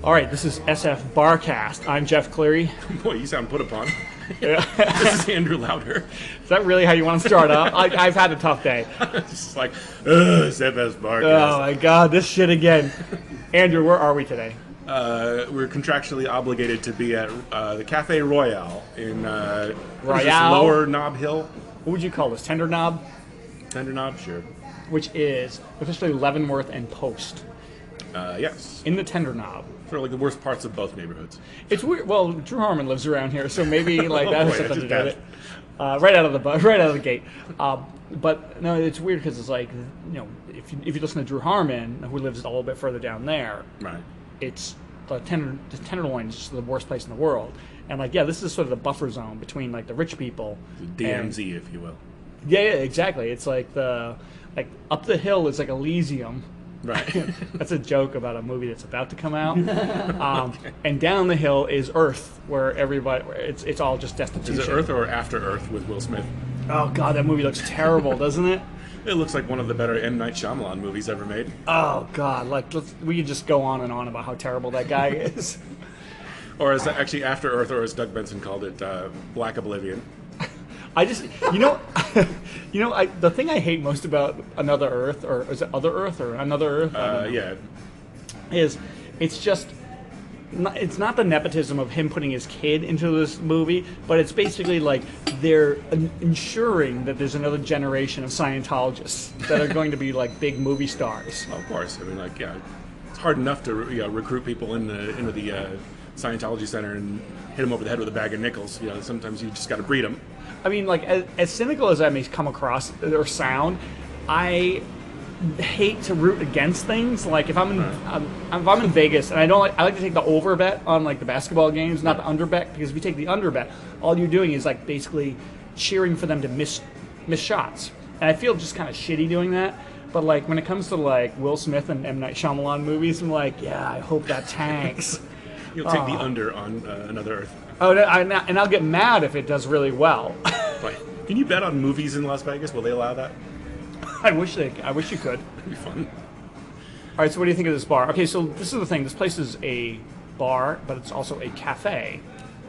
All right, this is SF Barkast. I'm Jeff Cleary. Boy, you sound put upon. Yeah. This is Andrew Louder. Is that really how you want to start up? I've had a tough day. It's just like, SF Barkast. Oh my God, this shit again. Andrew, where are we today? We're contractually obligated to be at the Cafe Royale in what is this, Royale? Lower Knob Hill. What would you call this? Tender Knob? Tender Knob, sure. Which is officially Leavenworth and Post. Yes. In the Tender Knob. Sort of like the worst parts of both neighborhoods. It's weird. Well, Drew Harmon lives around here, so maybe like that has boy, something to that's do with it. Right out of the gate. But no, it's weird because it's like, if you listen to Drew Harmon, who lives a little bit further down there, Right. it's the Tenderloin is just the worst place in the world. And like, yeah, this is sort of the buffer zone between like the rich people, The DMZ, if you will. Yeah, exactly. It's like up the hill is like Elysium. Right. That's a joke about a movie that's about to come out. And down the hill is Earth, where it's all just destitution. Is it Earth or After Earth with Will Smith? Oh God, that movie looks terrible, doesn't it? It looks like one of the better M. Night Shyamalan movies ever made. Oh God, we could just go on and on about how terrible that guy is. Or is that actually After Earth, or as Doug Benson called it, Black Oblivion? I just, the thing I hate most about Another Earth, or is it Other Earth or Another Earth? Yeah. Is it's not the nepotism of him putting his kid into this movie, but it's basically like they're ensuring that there's another generation of Scientologists that are going to be like big movie stars. Well, of course. I mean, it's hard enough to recruit people into the Scientology Center and hit them over the head with a bag of nickels. Sometimes you just got to breed them. I mean, like, as cynical as I may come across or sound, I hate to root against things. Like, if I'm in Vegas and I like to take the over bet on like the basketball games, not the under bet, because if you take the under bet, all you're doing is like basically cheering for them to miss shots, and I feel just kind of shitty doing that. But like when it comes to like Will Smith and M. Night Shyamalan movies, I'm like, yeah, I hope that tanks. You'll take the under on Another Earth. Oh, and I'll get mad if it does really well. Can you bet on movies in Las Vegas? Will they allow that? I wish you could. That'd be fun. All right, so what do you think of this bar? Okay, so this is the thing. This place is a bar, but it's also a cafe.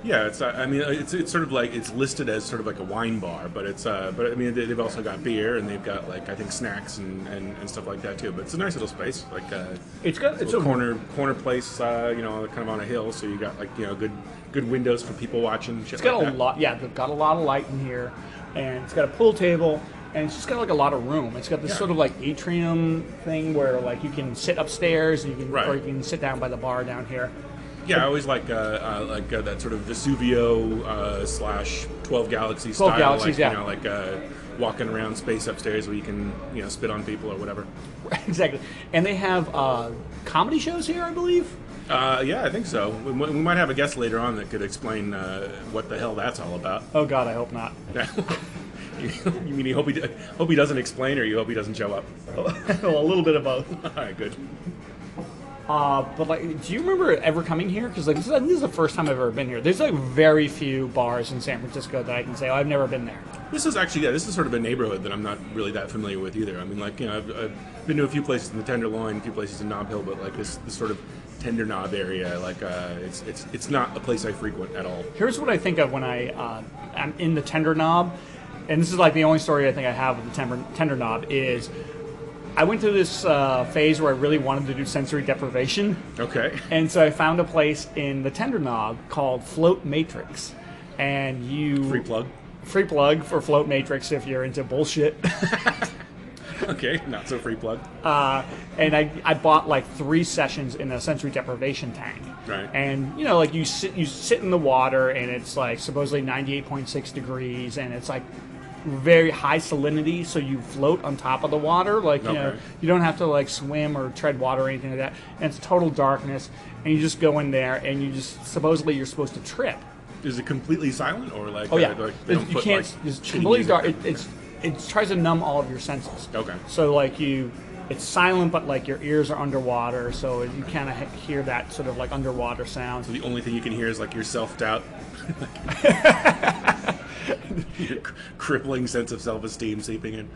Yeah, it's sort of like it's listed as sort of like a wine bar, but they've also got beer and they've got like I think snacks and stuff like that too. But it's a nice little space. Like it's a corner place, kind of on a hill, so you got like good windows for people watching. Shit, it's got like a lot. Yeah, they've got a lot of light in here, and it's got a pool table. And it's just got like a lot of room. It's got this sort of like atrium thing where like you can sit upstairs and or you can sit down by the bar down here. Yeah, I always like that sort of Vesuvio / 12 Galaxies style. 12 Galaxies, yeah. Walking around space upstairs where you can spit on people or whatever. Exactly. And they have comedy shows here, I believe. Yeah, I think so. We might have a guest later on that could explain what the hell that's all about. Oh God, I hope not. You mean you hope he doesn't explain, or you hope he doesn't show up? Well, a little bit of both. All right, good. But like, do you remember ever coming here? Because like this is the first time I've ever been here. There's like very few bars in San Francisco that I can say, oh, I've never been there. This is sort of a neighborhood that I'm not really that familiar with either. I mean, like I've been to a few places in the Tenderloin, a few places in Nob Hill, but like this sort of Tender Knob area, like it's not a place I frequent at all. Here's what I think of when I'm in the Tender Knob. And this is like the only story I think I have of the Tender Knob is I went through this phase where I really wanted to do sensory deprivation. Okay. And so I found a place in the Tender Knob called Float Matrix. And Free plug for Float Matrix if you're into bullshit. Okay, not so free plug. And I bought like 3 sessions in a sensory deprivation tank. Right. And like you sit in the water and it's like supposedly 98.6 degrees and it's like very high salinity, so you float on top of the water. Like you don't have to like swim or tread water or anything like that. And it's total darkness, and you just go in there and you're supposed to trip. Is it completely silent or like? Oh yeah, they don't you put, can't. Like, it's completely dark. It tries to numb all of your senses. Okay. So like it's silent, but like your ears are underwater, so you kind of hear that sort of like underwater sound. So the only thing you can hear is like your self-doubt. Your crippling sense of self-esteem seeping in.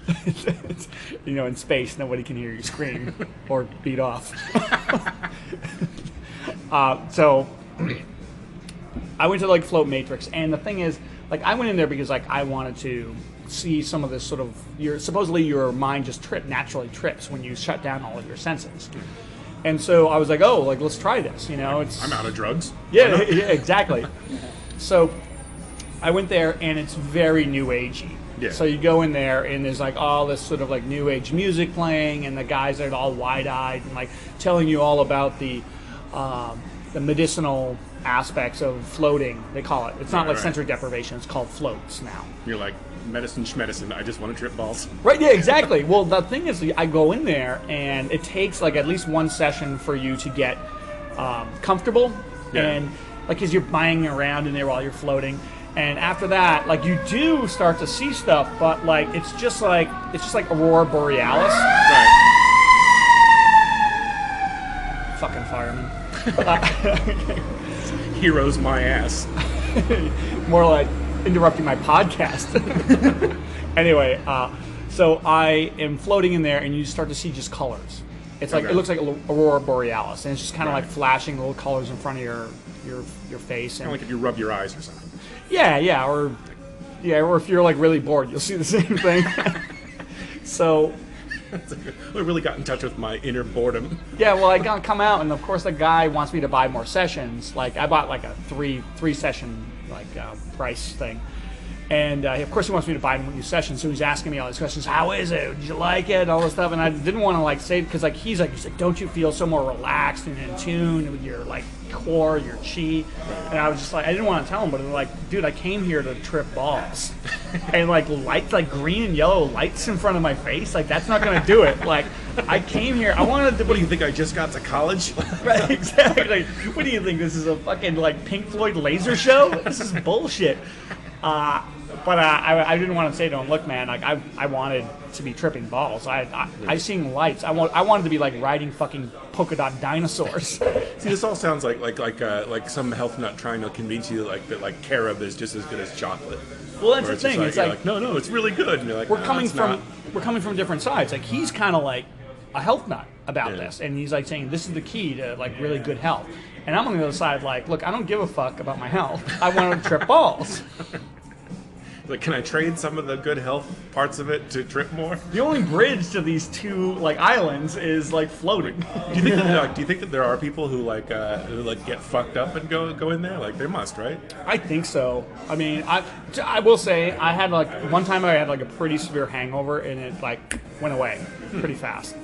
In space, nobody can hear you scream or beat off. So I went to like Float Matrix, and the thing is, like, I went in there because like I wanted to see some of this sort of supposedly your mind just naturally trips when you shut down all of your senses. And so I was like, oh, like let's try this. You know, I'm out of drugs. Yeah, exactly. So I went there, and it's very new agey. Yeah. So you go in there, and there's like all this sort of like new age music playing, and the guys are all wide eyed and like telling you all about the medicinal aspects of floating. They call it. It's not like sensory deprivation. It's called floats now. You're like medicine schmedicine. I just want to trip balls. Right. Yeah. Exactly. Well, the thing is, I go in there, and it takes like at least one session for you to get comfortable, and like as you're banging around in there while you're floating. And after that, like you do start to see stuff, but like it's just like Aurora Borealis. Right. Fucking fireman. Heroes my ass. More like interrupting my podcast. Anyway, so I am floating in there, and you start to see just colors. It's like it looks like Aurora Borealis, and it's just kind of like flashing little colors in front of your face. And Kind of like if you rub your eyes or something. Yeah, or if you're like really bored, you'll see the same thing. So I really got in touch with my inner boredom. yeah, well, I gotta come out, and of course the guy wants me to buy more sessions. Like I bought like a three session like price thing, and of course he wants me to buy new sessions. So he's asking me all these questions. How is it? Did you like it? All this stuff, and I didn't want to like say because like he's like don't you feel so more relaxed and in tune with your like core, your chi? And I was just like I didn't want to tell him, but I'm like, dude, I came here to trip balls, and like lights, like green and yellow lights in front of my face, like that's not gonna do it. Like I came here, I wanted to. What do you think? I just got to college? Right, exactly. What do you think? This is a fucking like Pink Floyd laser show? This is bullshit. But I didn't want to say to him, look, man, like I wanted to be tripping balls. I seen lights. I wanted to be like riding fucking polka dot dinosaurs. See, this all sounds like some health nut trying to convince you like that like carob is just as good as chocolate. Well, that's Or the thing. Just It's you're like no, it's really good. And you're like, we're no, coming it's from not. different sides. Like he's kind of like a health nut about this, and he's like saying this is the key to like really good health. And I'm on the other side, like, look, I don't give a fuck about my health. I want to trip balls. Like, can I trade some of the good health parts of it to trip more? The only bridge to these two like islands is like floating. Do you think that there are people who get fucked up and go in there? Like, there must, right? I think so. I mean, I will say I had like one time I had like a pretty severe hangover, and it like went away pretty fast.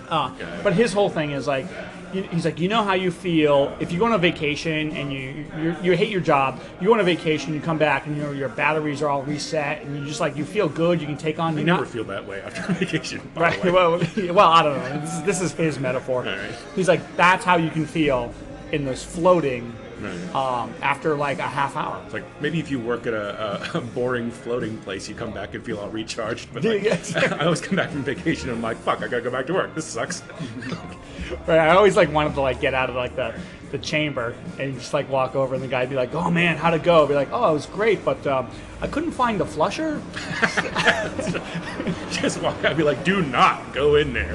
But his whole thing is like, he's like, you know how you feel if you go on a vacation and you hate your job, you go on a vacation, you come back and your batteries are all reset, and you just like you feel good, you can take on. I never feel that way after a vacation. Right. Well, I don't know. This is his metaphor. All right. He's like, that's how you can feel in this floating. Right. After like a half hour. It's like maybe if you work at a boring floating place, you come back and feel all recharged. But like, I always come back from vacation and I'm like, fuck, I gotta go back to work. This sucks. Right. I always like wanted to like get out of like the chamber and just like walk over, and the guy'd be like, "Oh man, how'd it go?" I'd be like, "Oh, it was great, but I couldn't find the flusher." Just walk out and be like, "Do not go in there."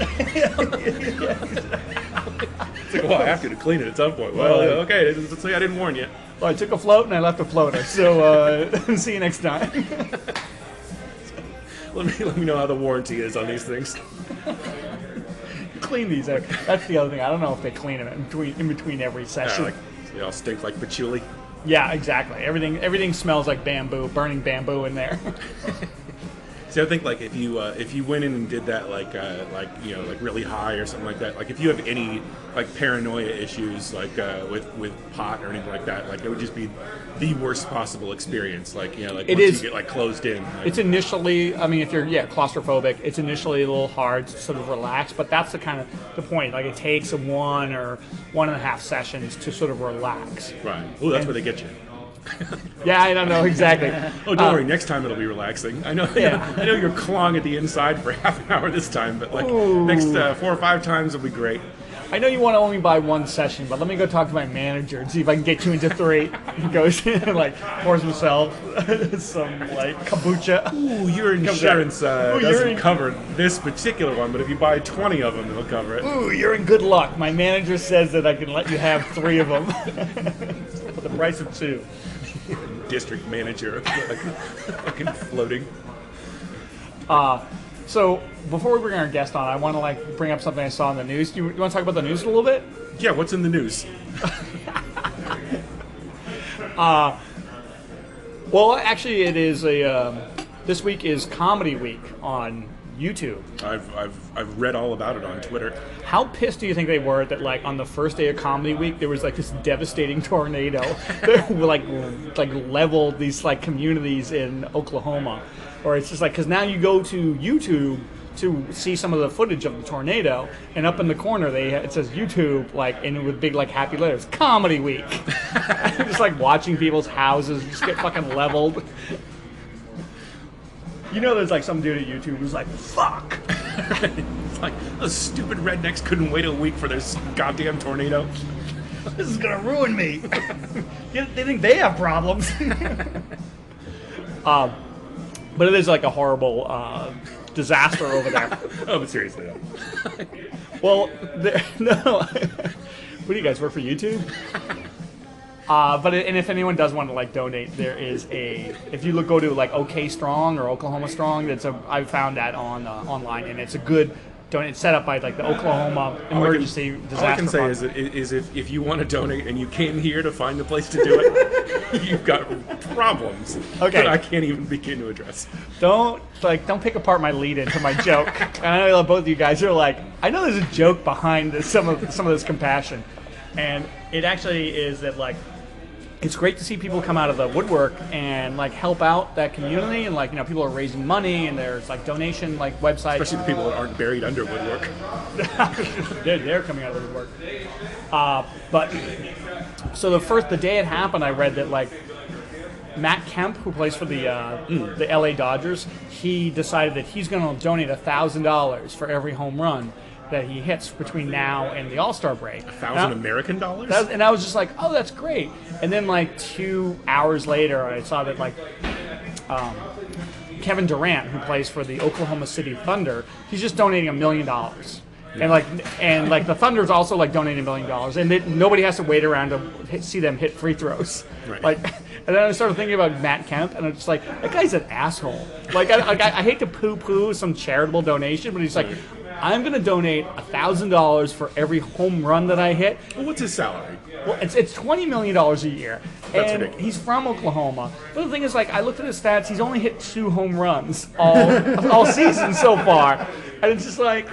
It's like, well, I have to clean it at some point. Well, okay, let's say I didn't warn you. Well, I took a float and I left a floater. So see you next time. Let me know how the warranty is on these things. Clean these. That's the other thing. I don't know if they clean them in between every session. Like, they all stink like patchouli. Yeah, exactly. Everything smells like bamboo, burning bamboo in there. See, I think like if you went in and did that like really high or something like that, like if you have any like paranoia issues like with pot or anything like that, like it would just be the worst possible experience. Like like it once is, you get like closed in. Like, it's initially, I mean, if you're claustrophobic, it's initially a little hard to sort of relax, but that's the point. Like it takes 1 or 1.5 sessions to sort of relax. Right. Oh, that's where they get you. Yeah, I don't know exactly. Oh, don't worry. Next time it'll be relaxing. I know. Yeah. I know you're clawing at the inside for half an hour this time, but like next 4 or 5 times will be great. I know you want to only buy one session, but let me go talk to my manager and see if I can get you into 3. He goes in and like pours himself some like kombucha. Ooh, your insurance doesn't cover this particular one, but if you buy 20 of them, it'll cover it. Ooh, you're in good luck. My manager says that I can let you have 3 of them for the price of 2. District manager, like fucking floating. So before we bring our guest on, I want to like bring up something I saw in the news. Do you want to talk about the news a little bit? Yeah, what's in the news? Well, actually, it is this week is Comedy Week on YouTube. I've read all about it on Twitter. How pissed do you think they were that like on the first day of Comedy Week there was like this devastating tornado that like leveled these like communities in Oklahoma? Or it's just like, because now you go to YouTube to see some of the footage of the tornado, and up in the corner it says YouTube, like, and with big like happy letters, Comedy Week. Just like watching people's houses just get fucking leveled. You know, there's like some dude at YouTube who's like, fuck. It's like, those stupid rednecks couldn't wait a week for this goddamn tornado. This is gonna ruin me. They think they have problems. But it is like a horrible disaster over there. Oh, but seriously though. Well, no. What do you guys work for YouTube? And if anyone does want to like donate, there is if you go to like OK Strong or Oklahoma Strong, I found that on online, and it's a good. It's set up by like the Oklahoma Emergency Disaster All I can say Fund. is if you want to donate and you came here to find a place to do it, you've got problems that I can't even begin to address. Don't pick apart my lead-in to my joke. And I know both of you guys are like, I know there's a joke behind some of this compassion, and it actually is that like. It's great to see people come out of the woodwork and like help out that community, and like, you know, people are raising money, and there's like donation like websites. Especially the people that aren't buried under woodwork. they're coming out of the woodwork. But so the day it happened, I read that like Matt Kemp, who plays for the LA Dodgers, he decided that he's going to donate $1,000 for every home run that he hits between now and the All-Star break. $1,000 American dollars? And I was just like, oh, that's great. And then like 2 hours later, I saw that like Kevin Durant, who plays for the Oklahoma City Thunder, he's just donating $1 million. And like the Thunder's also like donating $1 million, and nobody has to wait around to see them hit free throws. Right. Like, and then I started thinking about Matt Kemp, and I'm just like, that guy's an asshole. Like, I hate to poo-poo some charitable donation, but he's like, I'm going to donate $1,000 for every home run that I hit. Well, what's his salary? Well, it's $20 million a year. That's and ridiculous. He's from Oklahoma. But the thing is, like, I looked at his stats. He's only hit 2 home runs all season so far. And it's just like,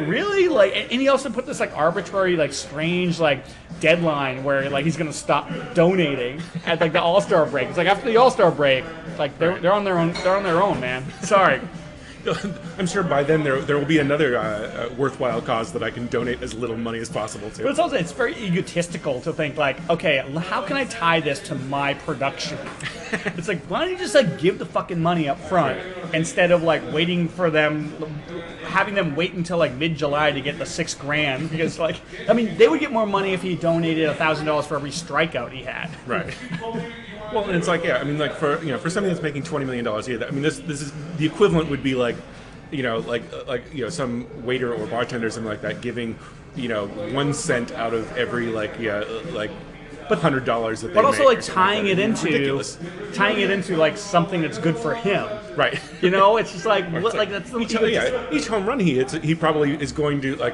really? Like, and he also put this like arbitrary, like strange, like deadline where like he's gonna stop donating at like the All-Star break. It's like after the All-Star break, like they're on their own. They're on their own, man. Sorry. I'm sure by then there will be another worthwhile cause that I can donate as little money as possible to. But it's very egotistical to think like, okay, how can I tie this to my production? It's like, why don't you just like give the fucking money up front instead of like waiting for them, having them wait until like mid-July to get the $6,000? Because like, I mean, they would get more money if he donated $1,000 for every strikeout he had. Right. Well, and it's like, yeah, I mean, like for something that's making $20 million a year, I mean, this is the equivalent would be like, some waiter or bartender or something like that giving, 1 cent out of every $100 that they But also make like tying it into like something that's good for him. Right. It's just like what, like that's each home run he hits, he probably is going to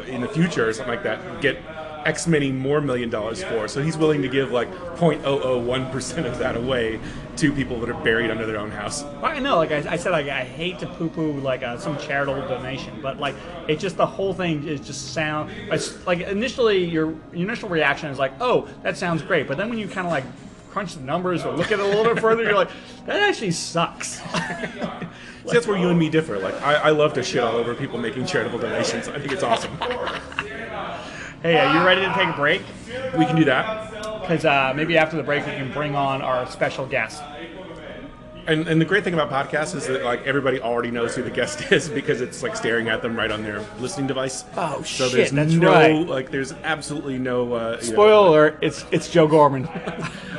in the future or something like that get X many more $1 million for, so he's willing to give like 0.001% of that away to people that are buried under their own house. Well, I know, like I said, like I hate to poo-poo like some charitable donation, but like it's just the whole thing is just like initially your initial reaction is like, oh, that sounds great, but then when you kind of like crunch the numbers or look at it a little bit further, you're like, that actually sucks. See, that's where you and me differ. Like I love to shit all over people making charitable donations. I think it's awesome. Hey, are you ready to take a break? We can do that. Because maybe after the break we can bring on our special guest. And the great thing about podcasts is that like everybody already knows who the guest is because it's like staring at them right on their listening device. Oh so shit! There's Right. there's absolutely no. Spoiler alert! It's Joe Gorman.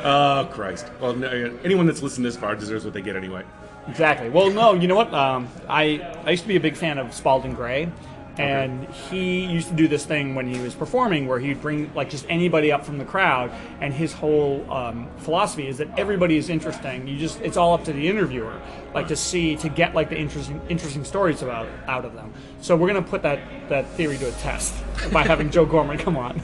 Oh Christ! Well, anyone that's listened this far deserves what they get anyway. Exactly. Well, no, you know what? I used to be a big fan of Spalding Gray, and he used to do this thing when he was performing where he'd bring like just anybody up from the crowd, and his whole philosophy is that everybody is interesting. It's all up to the interviewer, like to get like the interesting stories out of them. So we're gonna put that theory to a test by having Joe Gorman come on.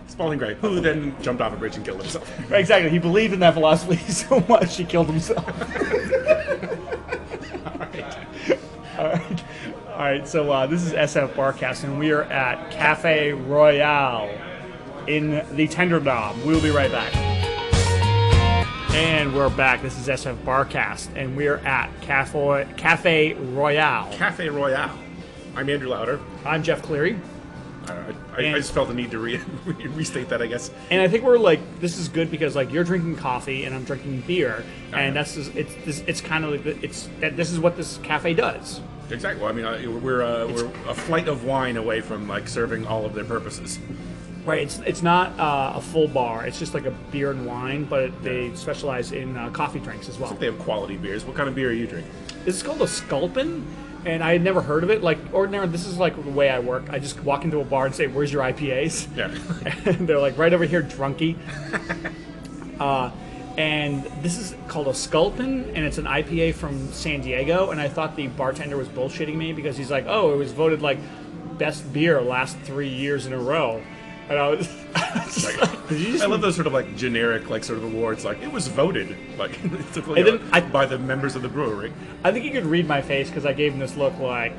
Spalding Gray, who then jumped off a bridge and killed himself. Right, exactly. He believed in that philosophy so much he killed himself. All right. So this is SF Barkast, and we are at Cafe Royale in the Tenderdom. We'll be right back. And we're back. This is SF Barkast, and we are at Cafe Royale. Cafe Royale. I'm Andrew Lauder. I'm Jeff Cleary. I just felt the need to restate that, I guess. And I think we're like, this is good because like you're drinking coffee and I'm drinking beer, and it's kind of like this is what this cafe does. Exactly. Well, I mean, we're a flight of wine away from like serving all of their purposes. Right. It's not a full bar. It's just like a beer and wine, but they specialize in coffee drinks as well. They have quality beers. What kind of beer are you drinking? This is called a Sculpin, and I had never heard of it. Like ordinarily, this is like the way I work. I just walk into a bar and say, "Where's your IPAs?" Yeah. And they're like, "Right over here, drunkie." And this is called a Sculpin, and it's an IPA from San Diego. And I thought the bartender was bullshitting me because he's like, "Oh, it was voted like best beer last 3 years in a row." And I was just like, I love those sort of like generic like sort of awards. Like it was voted like by the members of the brewery. I think he could read my face because I gave him this look like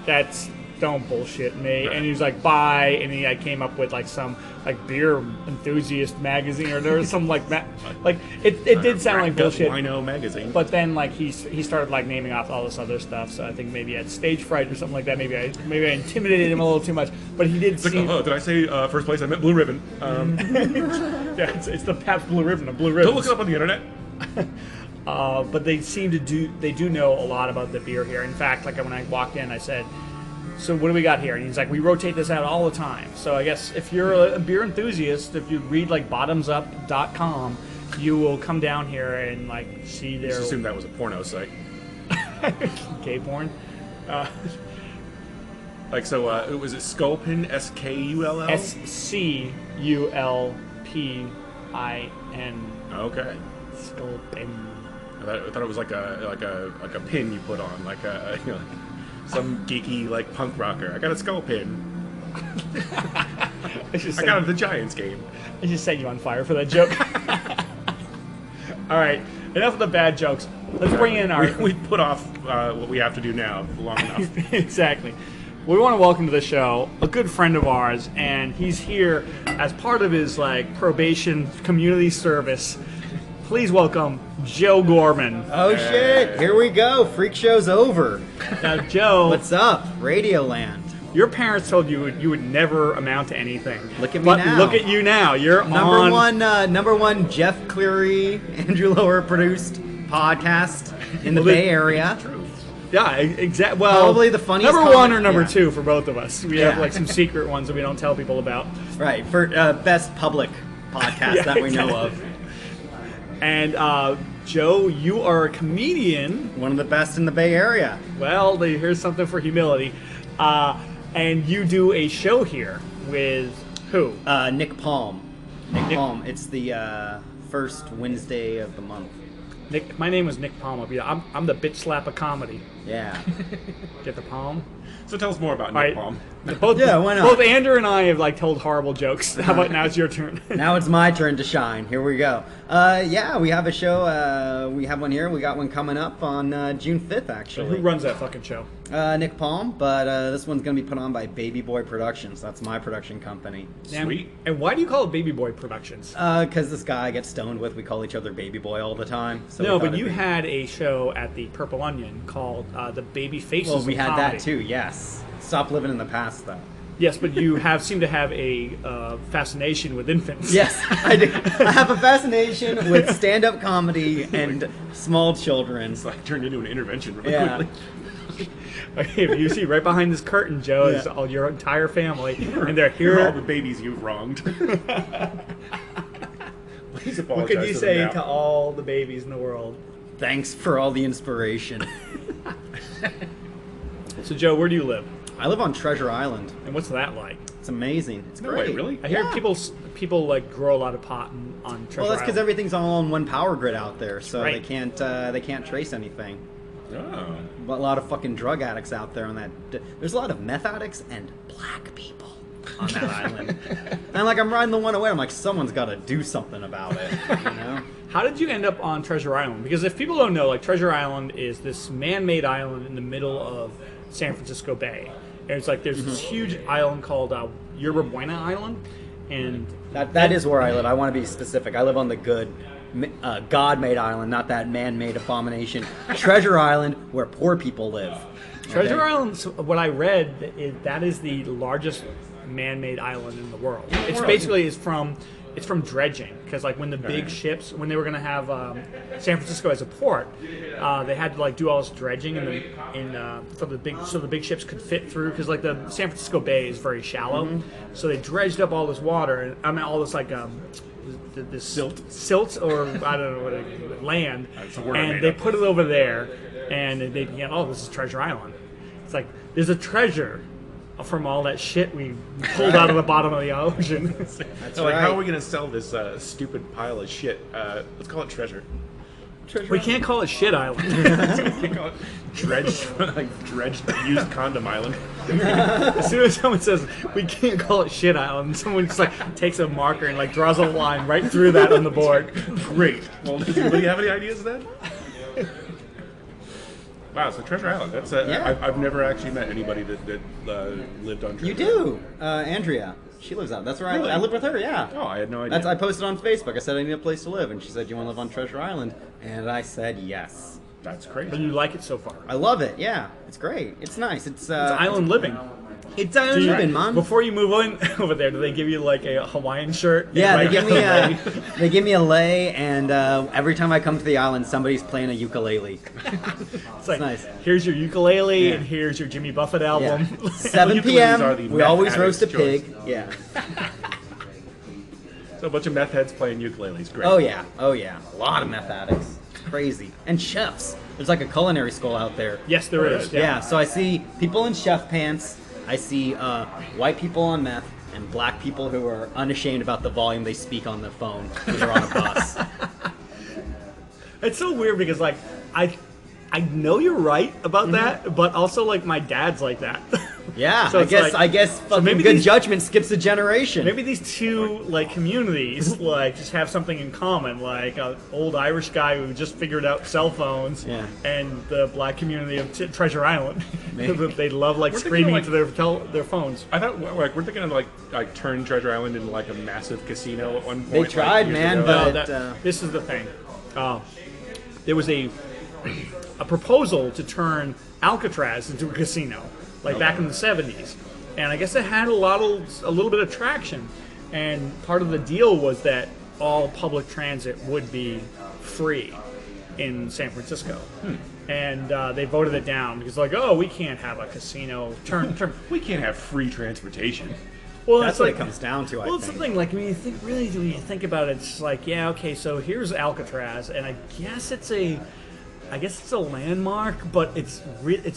that's don't bullshit me. Right. And he was like, bye. And I came up with like some like beer enthusiast magazine or there was some like it did sound like bullshit. Wino magazine. But then like he started like naming off all this other stuff. So I think maybe he had stage fright or something like that. Maybe I intimidated him a little too much. But he did. Did I say first place? I meant Blue Ribbon. Yeah, it's the Pabst Blue Ribbon. Blue Ribbon. Don't look it up on the internet. But they do know a lot about the beer here. In fact, like when I walked in, I said, "So what do we got here?" And he's like, "We rotate this out all the time." So I guess if you're a beer enthusiast, if you read like bottomsup.com, you will come down here and like see their. Just assume that was a porno site. Gay porn. Was it Sculpin? SKULL? SCULPIN. Okay. Sculpin. I thought it was like a pin you put on, like a some geeky like punk rocker. I got a skull pin. I got it at the Giants game. I just set you on fire for that joke. All right, enough of the bad jokes. Let's bring in our. We put off what we have to do now long enough. Exactly. We want to welcome to the show a good friend of ours, and he's here as part of his like probation community service. Please welcome Joe Gorman. Oh shit! Here we go. Freak show's over. Now, Joe, What's up, Radioland? Your parents told you you would never amount to anything. Look at me but now. Look at you now. You're number one Jeff Cleary, Andrew Lower produced podcast in the Bay Area. Yeah, exactly. Well, probably the funniest. Number one or number two for both of us. We have Yeah. like some secret ones that we don't tell people about. Right, for best public podcast that we know of. And Joe, you are a comedian. One of the best in the Bay Area. Well, here's something for humility. And you do a show here with who? Nick Palm. Nick Palm. It's the first Wednesday of the month. Nick, my name is Nick Palm. I'm the bitch slap of comedy. Yeah. Get the palm? So tell us more about Nick Palm. Yeah, why not? Both Andrew and I have like told horrible jokes. How about now it's your turn? Now it's my turn to shine. Here we go. Yeah, we have a show. We have one here. We got one coming up on June 5th, actually. Who runs that fucking show? Nick Palm, but this one's going to be put on by Baby Boy Productions. That's my production company. Sweet. And why do you call it Baby Boy Productions? Because this guy I get stoned with. We call each other Baby Boy all the time. So no, but you had a show at the Purple Onion called The Baby Faces. Well, we had Comedy. that too, yes. Stop living in the past, though. Yes, but you seem to have a fascination with infants. Yes, I do. I have a fascination with stand-up comedy and small children. It's like turned into an intervention really Yeah. quickly. Okay, you see right behind this curtain, Joe, is all your entire family, and they're Here are all here. the babies you've wronged. Please apologize. What could you to say them now. to all the babies in the world? Thanks for all the inspiration. So, Joe, where do you live? I live on Treasure Island. And what's that like? It's amazing. It's No great. way, really? I hear Yeah. people like grow a lot of pot on Treasure Well, that's because Island. everything's all on one power grid out there, so Right. they can't trace anything. Oh. A lot of fucking drug addicts out there on that. There's a lot of meth addicts and black people on that island. And like I'm riding the one away, I'm like, someone's got to do something about it. You know? How did you end up on Treasure Island? Because if people don't know, like Treasure Island is this man-made island in the middle of San Francisco Bay. And it's like there's this huge island called Yerba Buena Island, and That is where I live. I want to be specific. I live on the good, God-made island, not that man-made abomination. Treasure Island, where poor people live. Treasure Okay? Island. So what I read is that is the largest man-made island in the world. It's world. basically it's from dredging, because like when the big ships, when they were going to have San Francisco as a port, they had to like do all this dredging for the big ships could fit through, because like the San Francisco Bay is very shallow, so they dredged up all this water, and I mean all this like this silt or I don't know what land, It's a word I and made they up. put it over there, and they began, oh, this is Treasure Island. It's like there's a treasure from all that shit we pulled out of the bottom of the ocean. That's So like, right. how are we gonna sell this stupid pile of shit? Let's call it treasure. We can't call it Shit Island. We call it dredged used condom island. As soon as someone says we can't call it Shit Island, someone just like takes a marker and like draws a line right through that on the board. Great. Well, does anybody have any ideas then? Wow, so Treasure Island. That's Yeah. I've never actually met anybody that lived on Treasure You do, Andrea. She lives out. That's where Really? I live with her. Yeah. Oh, I had no idea. I posted on Facebook. I said I need a place to live, and she said, "You want to live on Treasure Island?" And I said yes. That's But crazy. you like it so far. I love it. Yeah, it's great. It's nice. It's It's island living. It's island Do you- living, man. Before you move on over there, do they give you like a Hawaiian shirt? Yeah, Like, they give me a lei, and every time I come to the island, somebody's playing a ukulele. It's like, nice. here's your ukulele Yeah. and here's your Jimmy Buffett Yeah. album. 7 Ukuleles p.m. are the We meth always roast a addict's choice. pig. Yeah. So a bunch of meth heads playing ukuleles. Great. Oh yeah. Oh yeah. A lot of meth addicts. Crazy. And chefs. There's like a culinary school out there. Yes, there is. Yeah. So I see people in chef pants. I see white people on meth and black people who are unashamed about the volume they speak on the phone when they're on a bus. It's so weird because like I know you're right about that, but also like my dad's like that. Yeah. So it's I guess fucking maybe good these- judgment skips a generation. Maybe these two like communities like just have something in common, like an old Irish guy who just figured out cell phones, Yeah. and the black community of Treasure Island. Maybe. They love like We're thinking, screaming like- into their phones. I thought like we're thinking of like turn Treasure Island into like a massive casino at one point. They like, tried, years man, ago. but- This is the thing. There was a proposal to turn Alcatraz into a casino, like back in the 70s, and I guess it had a little bit of traction. And part of the deal was that all public transit would be free in San Francisco. And they voted it down because, like, oh, we can't have a casino turn. we can't have free transportation. Well, That's it's what like, it comes down to. well, I it's the think. thing. Like when you think about it, it's like, yeah, okay, so here's Alcatraz, and I guess it's a landmark, but it's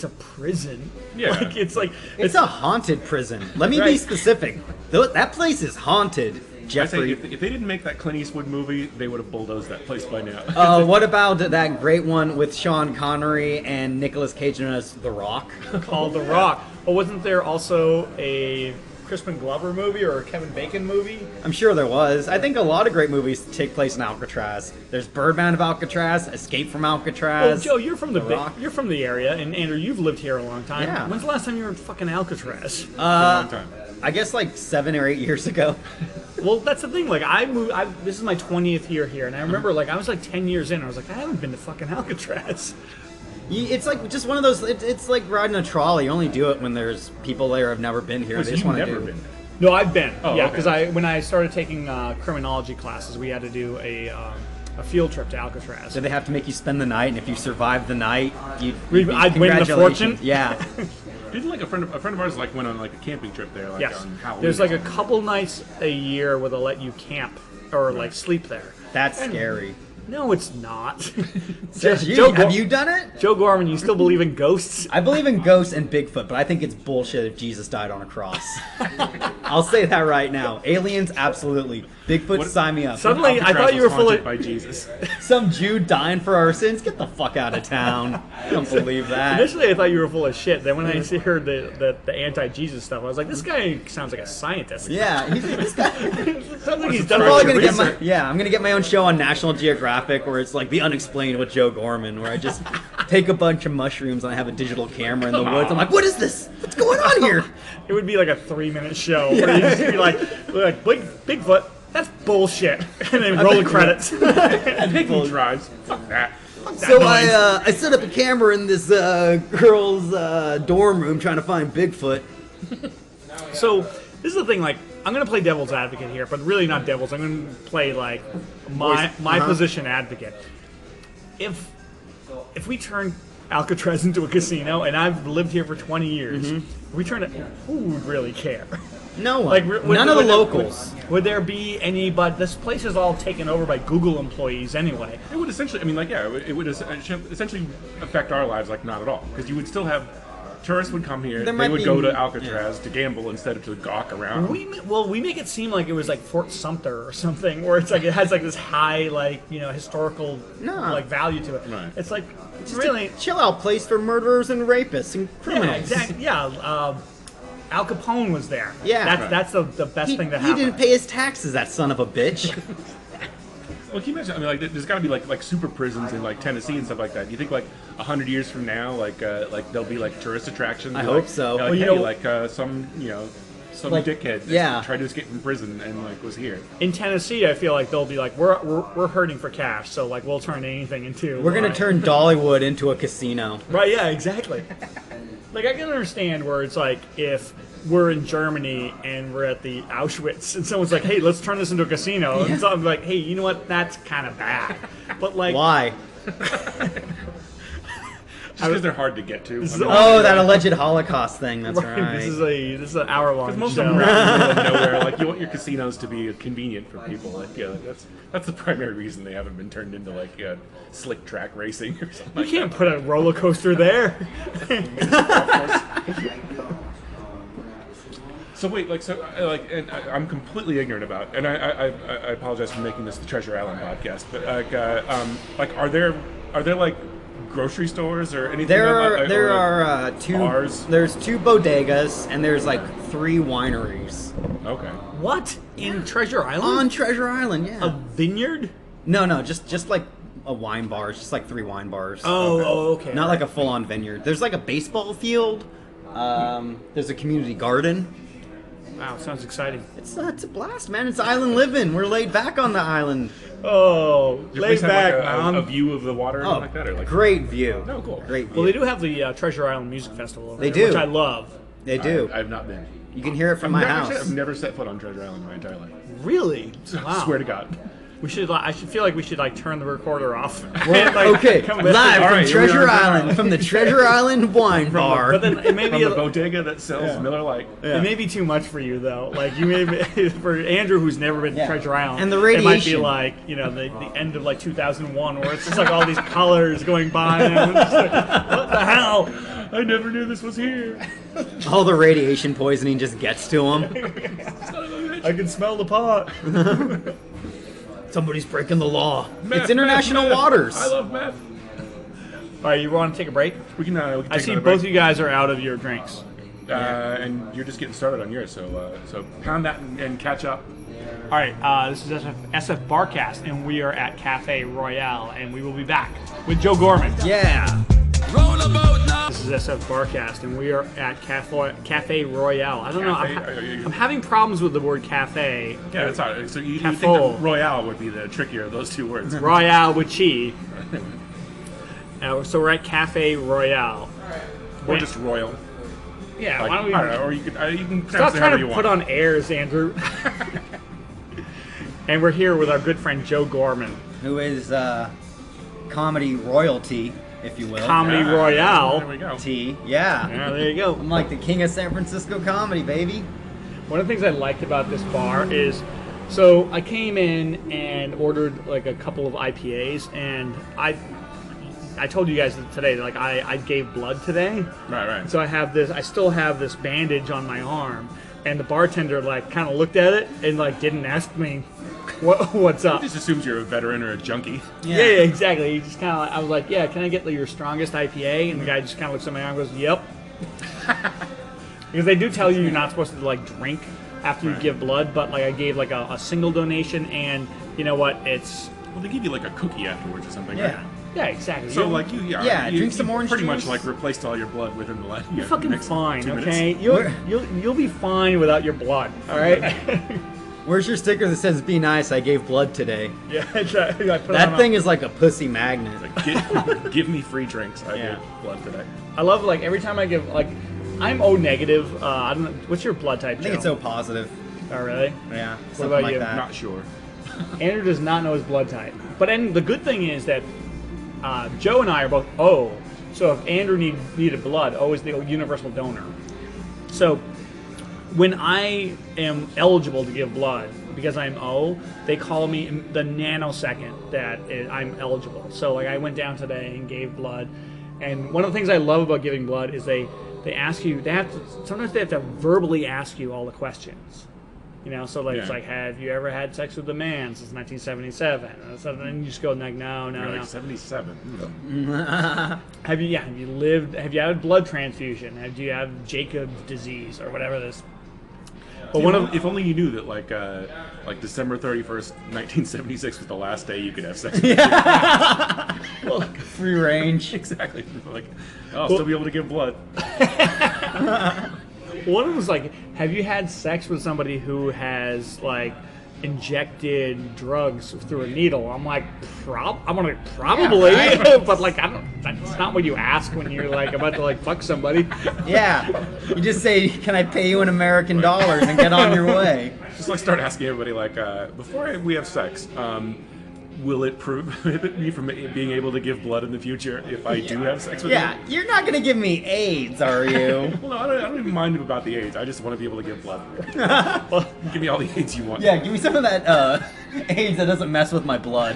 a prison. Yeah. Like it's like It's a haunted prison. Let me be Right. specific. That place is haunted, I say Jeffrey. if they didn't make that Clint Eastwood movie, they would have bulldozed that place by now. What about that great one with Sean Connery and Nicolas Cage known as The Rock? called The Rock. But wasn't there also a Crispin Glover movie or a Kevin Bacon movie? I'm sure there was. I think a lot of great movies take place in Alcatraz. There's Birdman of Alcatraz, Escape from Well, Alcatraz. Joe, you're from the Rock. you're from the area, and Andrew, you've lived here a long time. Yeah. When's the last time you were in fucking Alcatraz? For a long time. I guess like 7 or 8 years ago. Well, that's the thing. Like, I moved. This is my 20th year here, and I remember, like, I was like 10 years in. I was like, I haven't been to fucking Alcatraz. It's like just one of those. It's like riding a trolley. You only do it when there's people there who've never been here. They just You've want to never do. been there. No, I've been. Oh, yeah, okay. because when I started taking criminology classes, we had to do a field trip to Alcatraz. So they have to make you spend the night, and if you survive the night, I'd win the fortune? Yeah. Didn't like a friend of ours like went on like a camping trip there, like Yes. on Halloween. There's like a couple nights a year where they'll let you camp or like sleep there. That's scary. No, it's not. Says you. Joe Have you done it? Joe Gorman, you still believe in ghosts? I believe in ghosts and Bigfoot, but I think it's bullshit if Jesus died on a cross. I'll say that right now. Aliens, absolutely. Bigfoot, sign me up. Suddenly, I Alcatraz thought you were was full haunted of. by Jesus. Some Jew dying for our sins? Get the fuck out of town. I don't believe that. Initially, I thought you were full of shit. Then when I heard the anti-Jesus stuff, I was like, this guy sounds like a scientist. Yeah, this guy. Sounds like he's I'm done probably all the gonna get research. I'm gonna get my own show on National Geographic where it's like The Unexplained with Joe Gorman, where I just take a bunch of mushrooms and I have a digital camera in the woods. I'm like, what is this? What's going on here? It would be like a 3-minute show where you just be like Bigfoot, that's bullshit, and then roll the credits. Pygmy tribes. Fuck that. So I set up a camera in this girl's dorm room trying to find Bigfoot. So this is the thing, like, I'm gonna play devil's advocate here, but really not devil's. I'm gonna play like my position advocate. If we turn Alcatraz into a casino, and I've lived here for 20 years, if we turn it, who would really care? No one. Like, None of the locals. Would there be any? But this place is all taken over by Google employees anyway. It would essentially, I mean, like, yeah, it would essentially affect our lives, like, not at all. Because you would still have, tourists would come here, There they might would be- go to Alcatraz to gamble instead of to gawk around. We make it seem like it was like Fort Sumter or something, where it's like it has like this high historical value to it. Right. It's like Just really a chill out place for murderers and rapists and criminals. Yeah, exactly. Yeah, Al Capone was there. Yeah. that's the best thing to He happen. didn't pay his taxes, that son of a bitch. Well, can you imagine? I mean, like, there's got to be like super prisons in like Tennessee and stuff like that. Do you think like 100 years from now, like there'll be like tourist attractions? I like, hope so. Like, Well, you hey, know- like some some Like, dickhead yeah. tried to escape from prison and like was here. In Tennessee, I feel like they'll be like, we're hurting for cash, so like we'll turn anything into. We're gonna turn Dollywood into a casino. Right? Yeah, exactly. Like I can understand where it's like if we're in Germany and we're at the Auschwitz and someone's like, hey, let's turn this into a casino, and so I'm like, hey, you know what? That's kind of bad. But like, Why? Just because they're hard to get to. This I is mean, Oh, that alleged Holocaust thing. That's right, right. this is an hour-long most show. of them are out in the middle of nowhere. Like you want your casinos to be convenient for people. Like that's the primary reason they haven't been turned into like slick track racing or something. You can't put a roller coaster there. So wait, and I'm completely ignorant about, and I apologize for making this the Treasure Island podcast, but are there like grocery stores or anything? There are two bars? There's 2 bodegas and there's like 3 wineries Okay. What in Treasure Island? on Treasure Island. Yeah. A vineyard? No, just like a wine bar. It's just like 3 wine bars. Okay. Not like a full-on vineyard. There's like a baseball field. There's a community garden. Wow, sounds exciting. It's a blast, man. It's island living. We're laid back on the island. Oh, Does your lay place have, back, like, man. a view of the water or anything like that, or like Great view. Oh, cool. Great view. Well, they do have the Treasure Island Music Festival over They there, do. which I love. They do. I've not been. You can hear it from my house. I've never set foot on Treasure Island in my entire life. Really? Wow. Swear to God. I should feel like we should like turn the recorder off. Well, Like, okay, come live back. All from right, here we Treasure are. Island, from the Treasure Island wine bar. But then it may From be the bodega that sells Miller Lite. it may be too much for you though. Like you may be, for Andrew who's never been to Yeah. Treasure Island, And the it might be radiation. like the end of like 2001 where it's just like all these colors going by and I'm just like, what the hell? I never knew this was here. All the radiation poisoning just gets to them. I can smell the pot. Somebody's breaking the law. Meth, It's international meth, meth. waters. I love meth. All right, you want to take a break? We can take I see another both of break. you guys are out of your drinks. And you're just getting started on yours, so pound that and catch up. All right, this is SF Barkast, and we are at Cafe Royale, and we will be back with Joe Gorman. Yeah. This is SF Barkast, and we are at Cafe Royale. I don't know. Cafe? I'm having problems with the word cafe. Yeah, that's all right. So you think Cafo. that Royale would be the trickier of those two words. Royale with chi. So we're at Cafe Royale. Or just Royal. Yeah, Like, why don't we... I don't know, or you can pronounce Stop it trying however to you put want. on airs, Andrew. And we're here with our good friend Joe Gorman. Who is comedy royalty, if you will. Comedy Yeah, Royale. There we go. T. Yeah. Yeah, there you go. I'm like the king of San Francisco comedy, baby. One of the things I liked about this bar is, so I came in and ordered like a couple of IPAs, and I told you guys today, like I gave blood today. Right. So I still have this bandage on my arm, and the bartender like kind of looked at it and like didn't ask me what's up. He just assumes you're a veteran or a junkie. Yeah, exactly. He just kind of, I was like, yeah, can I get your strongest IPA? And the guy just kind of looks at my arm and goes, yep. Because they do tell you you're not supposed to like drink after you give blood, but like I gave like a single donation, and you know what? It's Well, they give you like a cookie afterwards or something. Yeah. Right? yeah, exactly. So You- like you, drink some orange pretty juice. much like replaced all your blood within the last. you're fucking next fine, 2 minutes. okay? Where- You'll be fine without your blood, all right? Where's your sticker that says "Be nice"? I gave blood today. Yeah, I put it on That thing is like a pussy magnet. Like, give me free drinks. I Yeah. gave blood today. I love like every time I give like I'm O negative. I don't know what's your blood type. I think it's Joe? O positive. Oh really? Yeah. What Something about like you? that. Not sure. Andrew does not know his blood type. But then the good thing is that Joe and I are both O. So if Andrew needed blood, O is the universal donor. So when I am eligible to give blood, because I'm O, they call me in the nanosecond that I'm eligible. So like I went down today and gave blood. And one of the things I love about giving blood is they ask you, sometimes they have to verbally ask you all the questions. You know, so like it's Yeah. like, have you ever had sex with a man since 1977? And then you just go like, no. You're like 77. Have you had a blood transfusion? Have you had Jacob's disease or whatever this? But If only you knew that like December 31st, 1976 was the last day you could have sex. Free range. Exactly. Like, I'll still be able to give blood. one of them was like, have you had sex with somebody who has like injected drugs through a needle? I'm like, probably, Yeah, right. but like that's not what you ask when you're like about to like fuck somebody. Yeah. You just say, "Can I pay you in American dollars?" and get on your way. Just like start asking everybody like, before we have sex, will it prohibit me from being able to give blood in the future if I do have sex with Yeah, you? you're not gonna give me AIDS, are you? Well, no, I don't even mind about the AIDS. I just want to be able to give blood. Give me all the AIDS you want. Yeah, give me some of that AIDS that doesn't mess with my blood.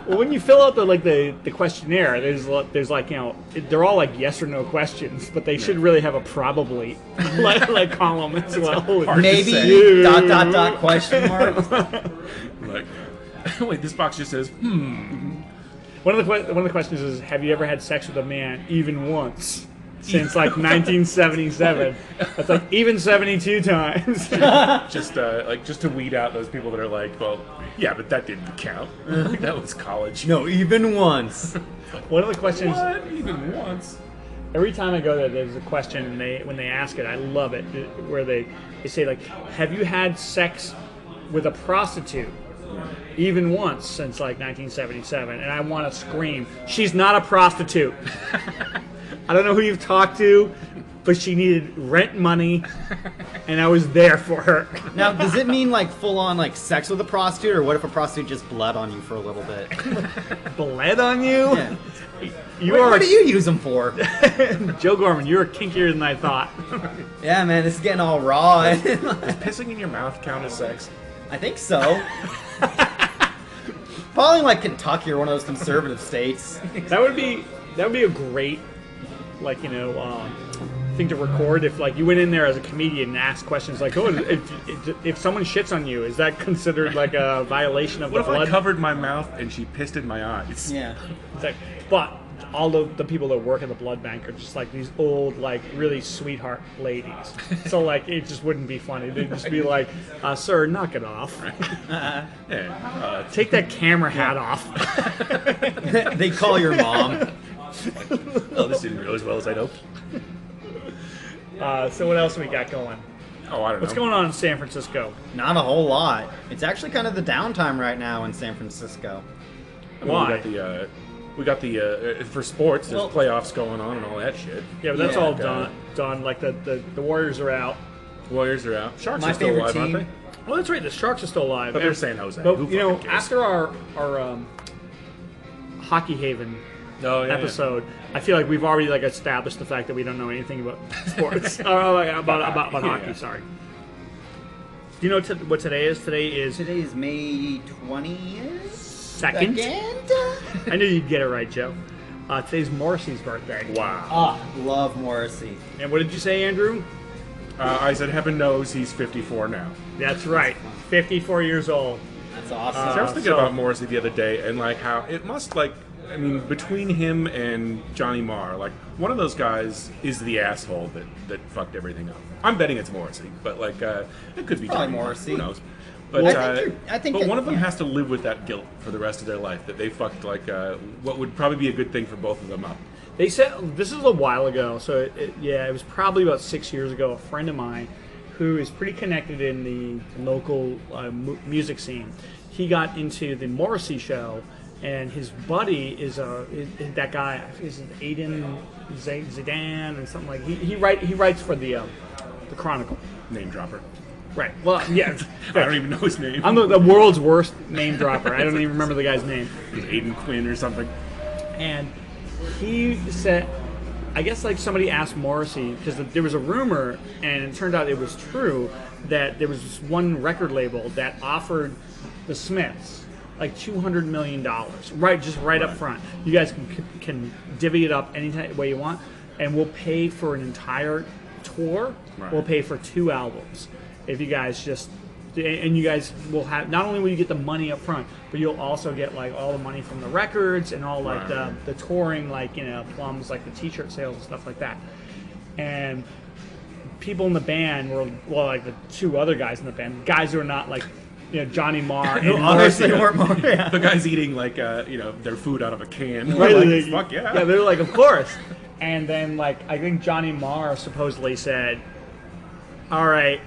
Well, when you fill out the questionnaire, there's like, you know, they're all like yes or no questions, but they should really have a probably like column as well. hard to Maybe say. ... question mark. Like, wait, this box just says, One of the questions is, have you ever had sex with a man even once since like 1977? That's like even 72 times. just to weed out those people that are like, well, yeah, but that didn't count. That was college. No, even once. One of the questions, What? Even once? every time I go there, there's a question, and when they ask it, I love it, where they say like, have you had sex with a prostitute even once since like 1977? And I want to scream, she's not a prostitute. I don't know who you've talked to, but she needed rent money, and I was there for her. Now, does it mean like full on like sex with a prostitute, or what if a prostitute just bled on you for a little bit? Bled on you? Yeah. What do you use them for? Joe Gorman, you're kinkier than I thought. Yeah, man, this is getting all raw. Does pissing in your mouth count as sex? I think so. Probably like Kentucky or one of those conservative states. That would be a great, like, you know, thing to record if like you went in there as a comedian and asked questions like, oh, if someone shits on you, is that considered like a violation of What the if blood? I covered my mouth and she pissed in my eyes? Yeah. It's like, but all the people that work at the blood bank are just like these old, like really sweetheart ladies. So like it just wouldn't be funny. They'd just be like, "Sir, knock it off. Yeah. Take that camera hat off." They call your mom. Oh, this didn't go as well as I'd hoped. So what else we got going? Oh, I don't know. What's going on in San Francisco? Not a whole lot. It's actually kind of the downtime right now in San Francisco. I mean, Why? We got We got the for sports. There's playoffs going on and all that shit. Yeah, but that's all done. Like the Warriors are out. Warriors are out. Sharks My are still favorite alive, team. aren't they? Well, that's right. The Sharks are still alive. But they're San Jose. But Who you know, fucking cares? after our Hockey Haven episode, I feel like we've already like established the fact that we don't know anything about sports. about hockey. Sorry. Do you know what today is? Today is May 20th. second. I knew you'd get it right, Joe. Today's Morrissey's birthday. Wow. Love Morrissey. And what did you say, Andrew? I said heaven knows he's 54 now. That's right. 54 years old. That's awesome. I was thinking about Morrissey the other day, and like how it must like. I mean, between him and Johnny Marr, like one of those guys is the asshole that fucked everything up. I'm betting it's Morrissey, but like it could be Probably Johnny Morrissey. Marr. Who knows? But I think but that- one of them yeah. has to live with that guilt for the rest of their life that they fucked like what would probably be a good thing for both of them up. They said this is a while ago, so it was probably about 6 years ago. A friend of mine, who is pretty connected in the local music scene, he got into the Morrissey show, and his buddy is that guy. Is it Aiden Zidane or something like? He writes for the Chronicle. Name dropper. Right. Well, yeah. I don't even know his name. I'm the world's worst name dropper. I don't even remember the guy's name. It was Aiden Quinn or something. And he said, I guess like somebody asked Morrissey, because there was a rumor, and it turned out it was true, that there was this one record label that offered the Smiths like $200 million, right up front. You guys can divvy it up any way you want, and we'll pay for an entire tour. Right. We'll pay for 2 albums. If you guys just, and you guys will have, not only will you get the money up front, but you'll also get like all the money from the records and all like the touring, like, you know, plums, like the t-shirt sales and stuff like that. And people in the band were, well, like the 2 other guys in the band, guys who are not like, you know, Johnny Marr and Obviously weren't more. Yeah. The guy's eating like their food out of a can. Right, Like, fuck yeah. Yeah, they're like, of course. And then like I think Johnny Marr supposedly said, all right,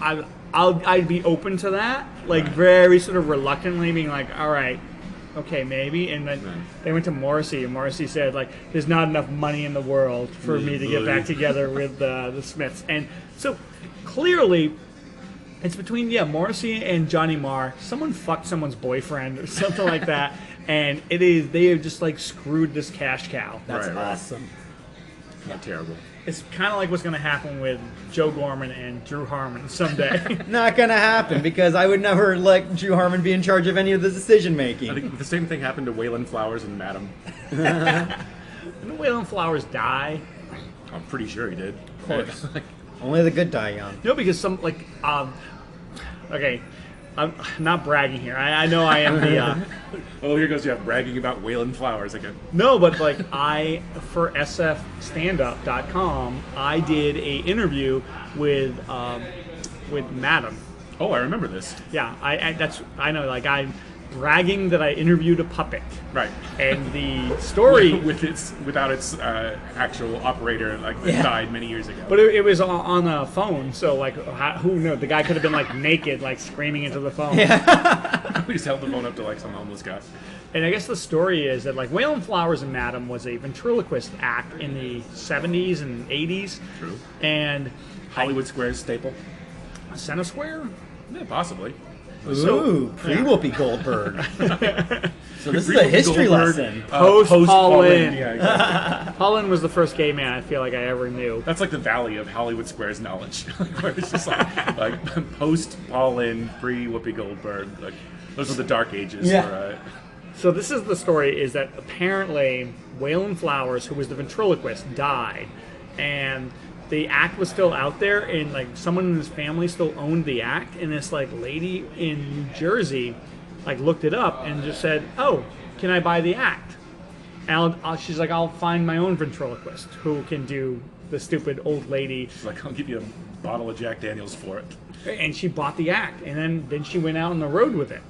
I'd be open to that, like very sort of reluctantly, being like, all right, okay, maybe. And then they went to Morrissey, and Morrissey said, like, there's not enough money in the world for me to get back together with the Smiths. And so clearly, it's between Morrissey and Johnny Marr. Someone fucked someone's boyfriend or something like that, and they have just like screwed this cash cow. That's Right. awesome. Not terrible. It's kind of like what's going to happen with Joe Gorman and Drew Harmon someday. Not gonna happen, because I would never let Drew Harmon be in charge of any of the decision I making. think the same thing happened to Waylon Flowers and Madam. Didn't Waylon Flowers die? I'm pretty sure he did. Of course. Only the good die young. No, because some like okay, I'm not bragging here. I know I am the Oh, here goes Jeff bragging about Waylon Flowers again. no, but like for sfstandup.com, I did a interview with Madam. Oh, I remember this. Yeah, I know, like I'm bragging that I interviewed a puppet. Right. And the story without its actual operator, like that died many years ago. But it was on a phone, so like, who knows? The guy could have been like naked, like screaming into the phone. We just held the phone up to like some homeless guy. And I guess the story is that like Waylon Flowers and Madam was a ventriloquist act in the 70s and 80s. True. And Hollywood Square's staple. Center Square? Yeah, possibly. Ooh, pre-Whoopi Goldberg. So this is Pre-Whoopi a history Goldberg, lesson. Post Paul Lynde. Yeah, exactly. Paul Lynde was the first gay man I feel like I ever knew. That's like the valley of Hollywood Square's knowledge, where it's just like post Paul Lynde, pre Whoopi Goldberg. Like those are the dark ages. Yeah. So this is the story: is that apparently Waylon Flowers, who was the ventriloquist, died, and the act was still out there, and like someone in his family still owned the act, and this like lady in New Jersey like looked it up and just said, "Oh, can I buy the act?" And she's like, "I'll find my own ventriloquist who can do the stupid old lady." It's like I'll give you a bottle of Jack Daniels for it. And she bought the act, and then she went out on the road with it,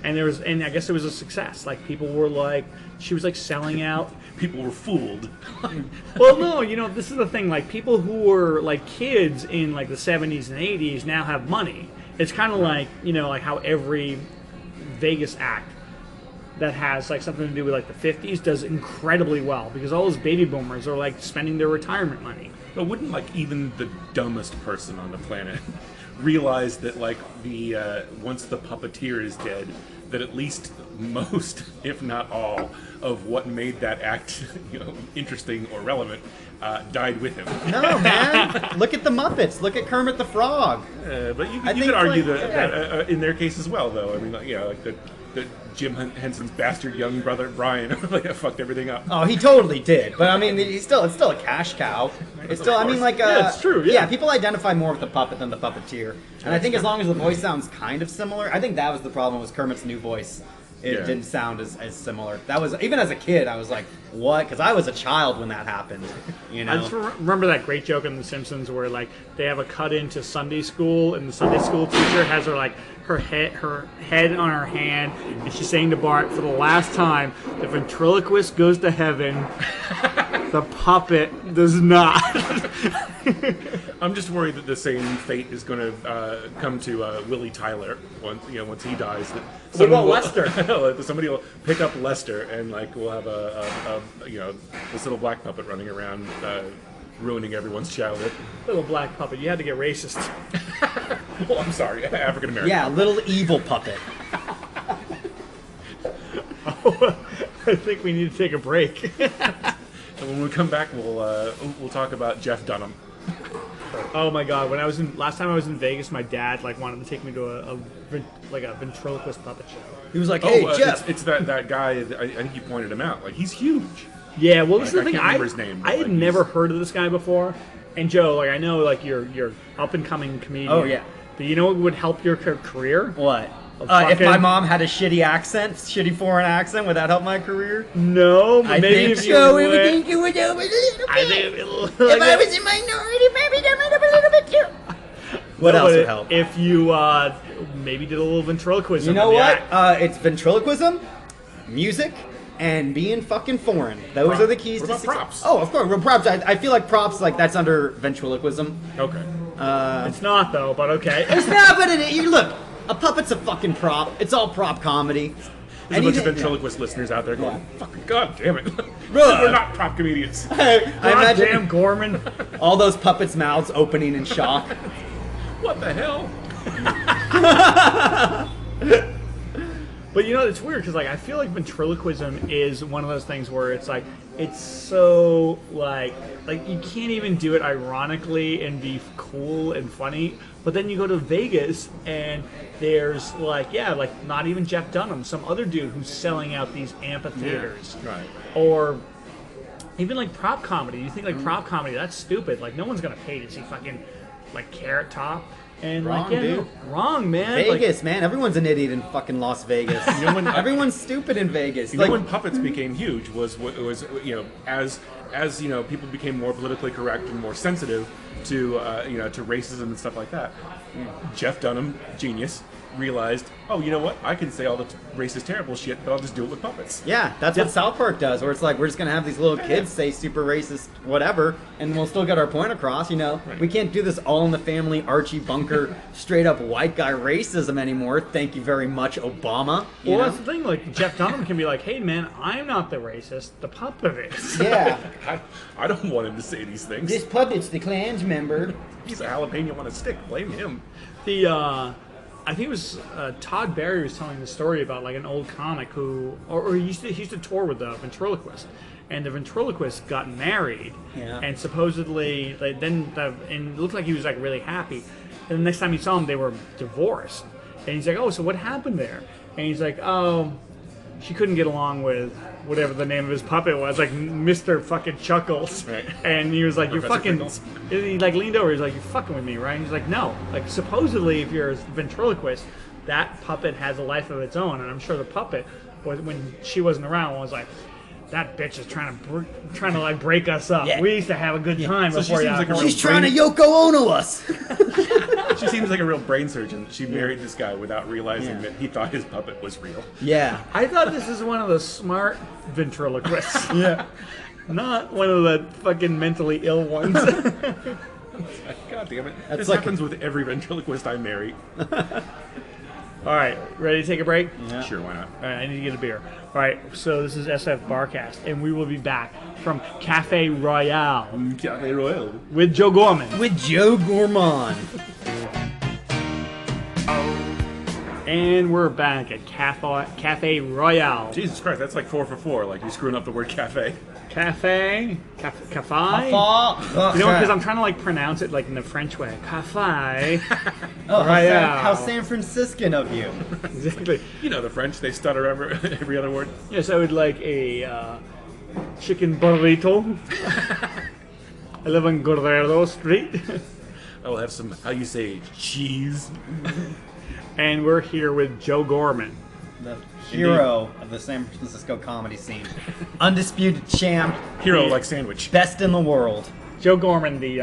and I guess it was a success. Like people were like, she was like selling out. People were fooled. Well, no, this is the thing. Like people who were like kids in like the 70s and 80s now have money. It's kind of like like how every Vegas act that has like something to do with like the 50s does incredibly well because all those baby boomers are like spending their retirement money. But wouldn't like even the dumbest person on the planet realize that like the once the puppeteer is dead, that at least most, if not all, of what made that act interesting or relevant died with him. No, man. Look at the Muppets. Look at Kermit the Frog. But you think, could argue like, that in their case as well, though. I mean, like the Jim Henson's bastard young brother Brian like fucked everything up. Oh, he totally did. But I mean, it's still a cash cow. It's still, I mean, like, Yeah, it's true, yeah. people identify more with the puppet than the puppeteer. And I think as long as the voice sounds kind of similar, I think that was the problem with Kermit's new voice. It didn't sound as similar. That was, even as a kid, I was like, what? Because I was a child when that happened. You know? I just remember that great joke in The Simpsons where like they have a cut into Sunday school and the Sunday school teacher has her like her head on her hand and she's saying to Bart for the last time, the ventriloquist goes to heaven, the puppet does not. I'm just worried that the same fate is going to come to Willie Tyler once he dies. That What about Lester? Somebody will pick up Lester and like we'll have this little black puppet running around ruining everyone's childhood. Little black puppet, you had to get racist. Oh, I'm sorry, African American. Yeah, little evil puppet. I think we need to take a break. And when we come back, we'll talk about Jeff Dunham. Oh my god! Last time I was in Vegas, my dad like wanted to take me to a ventriloquist puppet show. He was like, hey, Jeff. It's that guy. I think you pointed him out. Like he's huge. Yeah, well, this is the I thing. can't remember his name, but, I had like, never heard of this guy before. And Joe, like I know, like you're up and coming comedian. Oh, yeah. But you know what would help your career? What? If fucking- my mom had a shitty foreign accent, would that help my career? No, but I maybe think if you so. would- I think you would help a little I bit. think If I was a minority, maybe that might help a little bit too. What else would help? If you maybe did a little ventriloquism. You know in the what? act. It's ventriloquism, music, and being fucking foreign. Those are the keys What to about success. props? Oh, of course. Well, props. I feel like props, like that's under ventriloquism. Okay. It's not though, but okay. It's not, but look, a puppet's a fucking prop. It's all prop comedy. There's a bunch of ventriloquist listeners out there going, "Fucking god damn it, Bruh. we're not prop comedians." I Goddamn imagine Gorman. all those puppets' mouths opening in shock. What the hell? But you know, it's weird because like I feel like ventriloquism is one of those things where it's like it's so like you can't even do it ironically and be cool and funny. But then you go to Vegas and there's like not even Jeff Dunham, some other dude who's selling out these amphitheaters, Right. or even like prop comedy. You think like prop comedy, that's stupid. Like no one's gonna pay to see fucking like Carrot Top. And Wrong, like, dude. no, wrong, man. Vegas, man. Everyone's an idiot in fucking Las Vegas. Everyone's stupid in Vegas. You know when puppets became huge was as people became more politically correct and more sensitive to to racism and stuff like that. Jeff Dunham, genius, realized, oh, you know what? I can say all the racist, terrible shit, but I'll just do it with puppets. Yeah, that's what South Park does, where it's like we're just gonna have these little kids say super racist whatever, and we'll still get our point across. We can't do this all in the family Archie Bunker straight up white guy racism anymore. Thank you very much, Obama. You Well, know? that's the thing. Like Jeff Dunham can be like, "Hey, man, I'm not the racist. The puppet is." Yeah, I don't want him to say these things. this puppet's the Klan's member. He's a jalapeno on a stick. Blame him. I think it was Todd Barry was telling the story about like an old comic who, or he used to tour with the ventriloquist, and the ventriloquist got married, and supposedly and it looked like he was like really happy, and the next time he saw him they were divorced, and he's like, oh, so what happened there? And he's like, oh, she couldn't get along with whatever the name of his puppet was, like Mr. fucking Chuckles. Right. And he was like, you're Professor fucking, Pickles. he like leaned over, he's like, you're fucking with me, right? And he's like, no. Like supposedly if you're a ventriloquist, that puppet has a life of its own, and I'm sure the puppet, when she wasn't around, was like, that bitch is trying to like break us up. Yeah. We used to have a good time So she before seems you like a real She's trying to Yoko Ono us. She seems like a real brain surgeon. She married this guy without realizing Yeah. that he thought his puppet was real. Yeah. I thought this is one of the smart ventriloquists. Yeah. Not one of the fucking mentally ill ones. God damn it. That's This like- happens with every ventriloquist I marry. All right, ready to take a break? Yeah. Sure, why not? All right, I need to get a beer. All right, so this is SF Barkast, and we will be back from Cafe Royale Cafe Royale. with Joe Gorman. With Joe Gourmand. And we're back at Cafe Royale. Jesus Christ, that's like 4 for 4. Like you're screwing up the word cafe. Cafe? Cafe? You know, because I'm trying to like pronounce it like in the French way. Cafe Oh, Royale. how San Franciscan of you. Exactly. You know the French, they stutter every other word. Yes, I would like a chicken burrito. I live on Guerrero Street. I will have some, how you say, cheese. And we're here with Joe Gorman. The hero of the San Francisco comedy scene. Undisputed champ. Hero like sandwich. Best in the world. Joe Gorman, the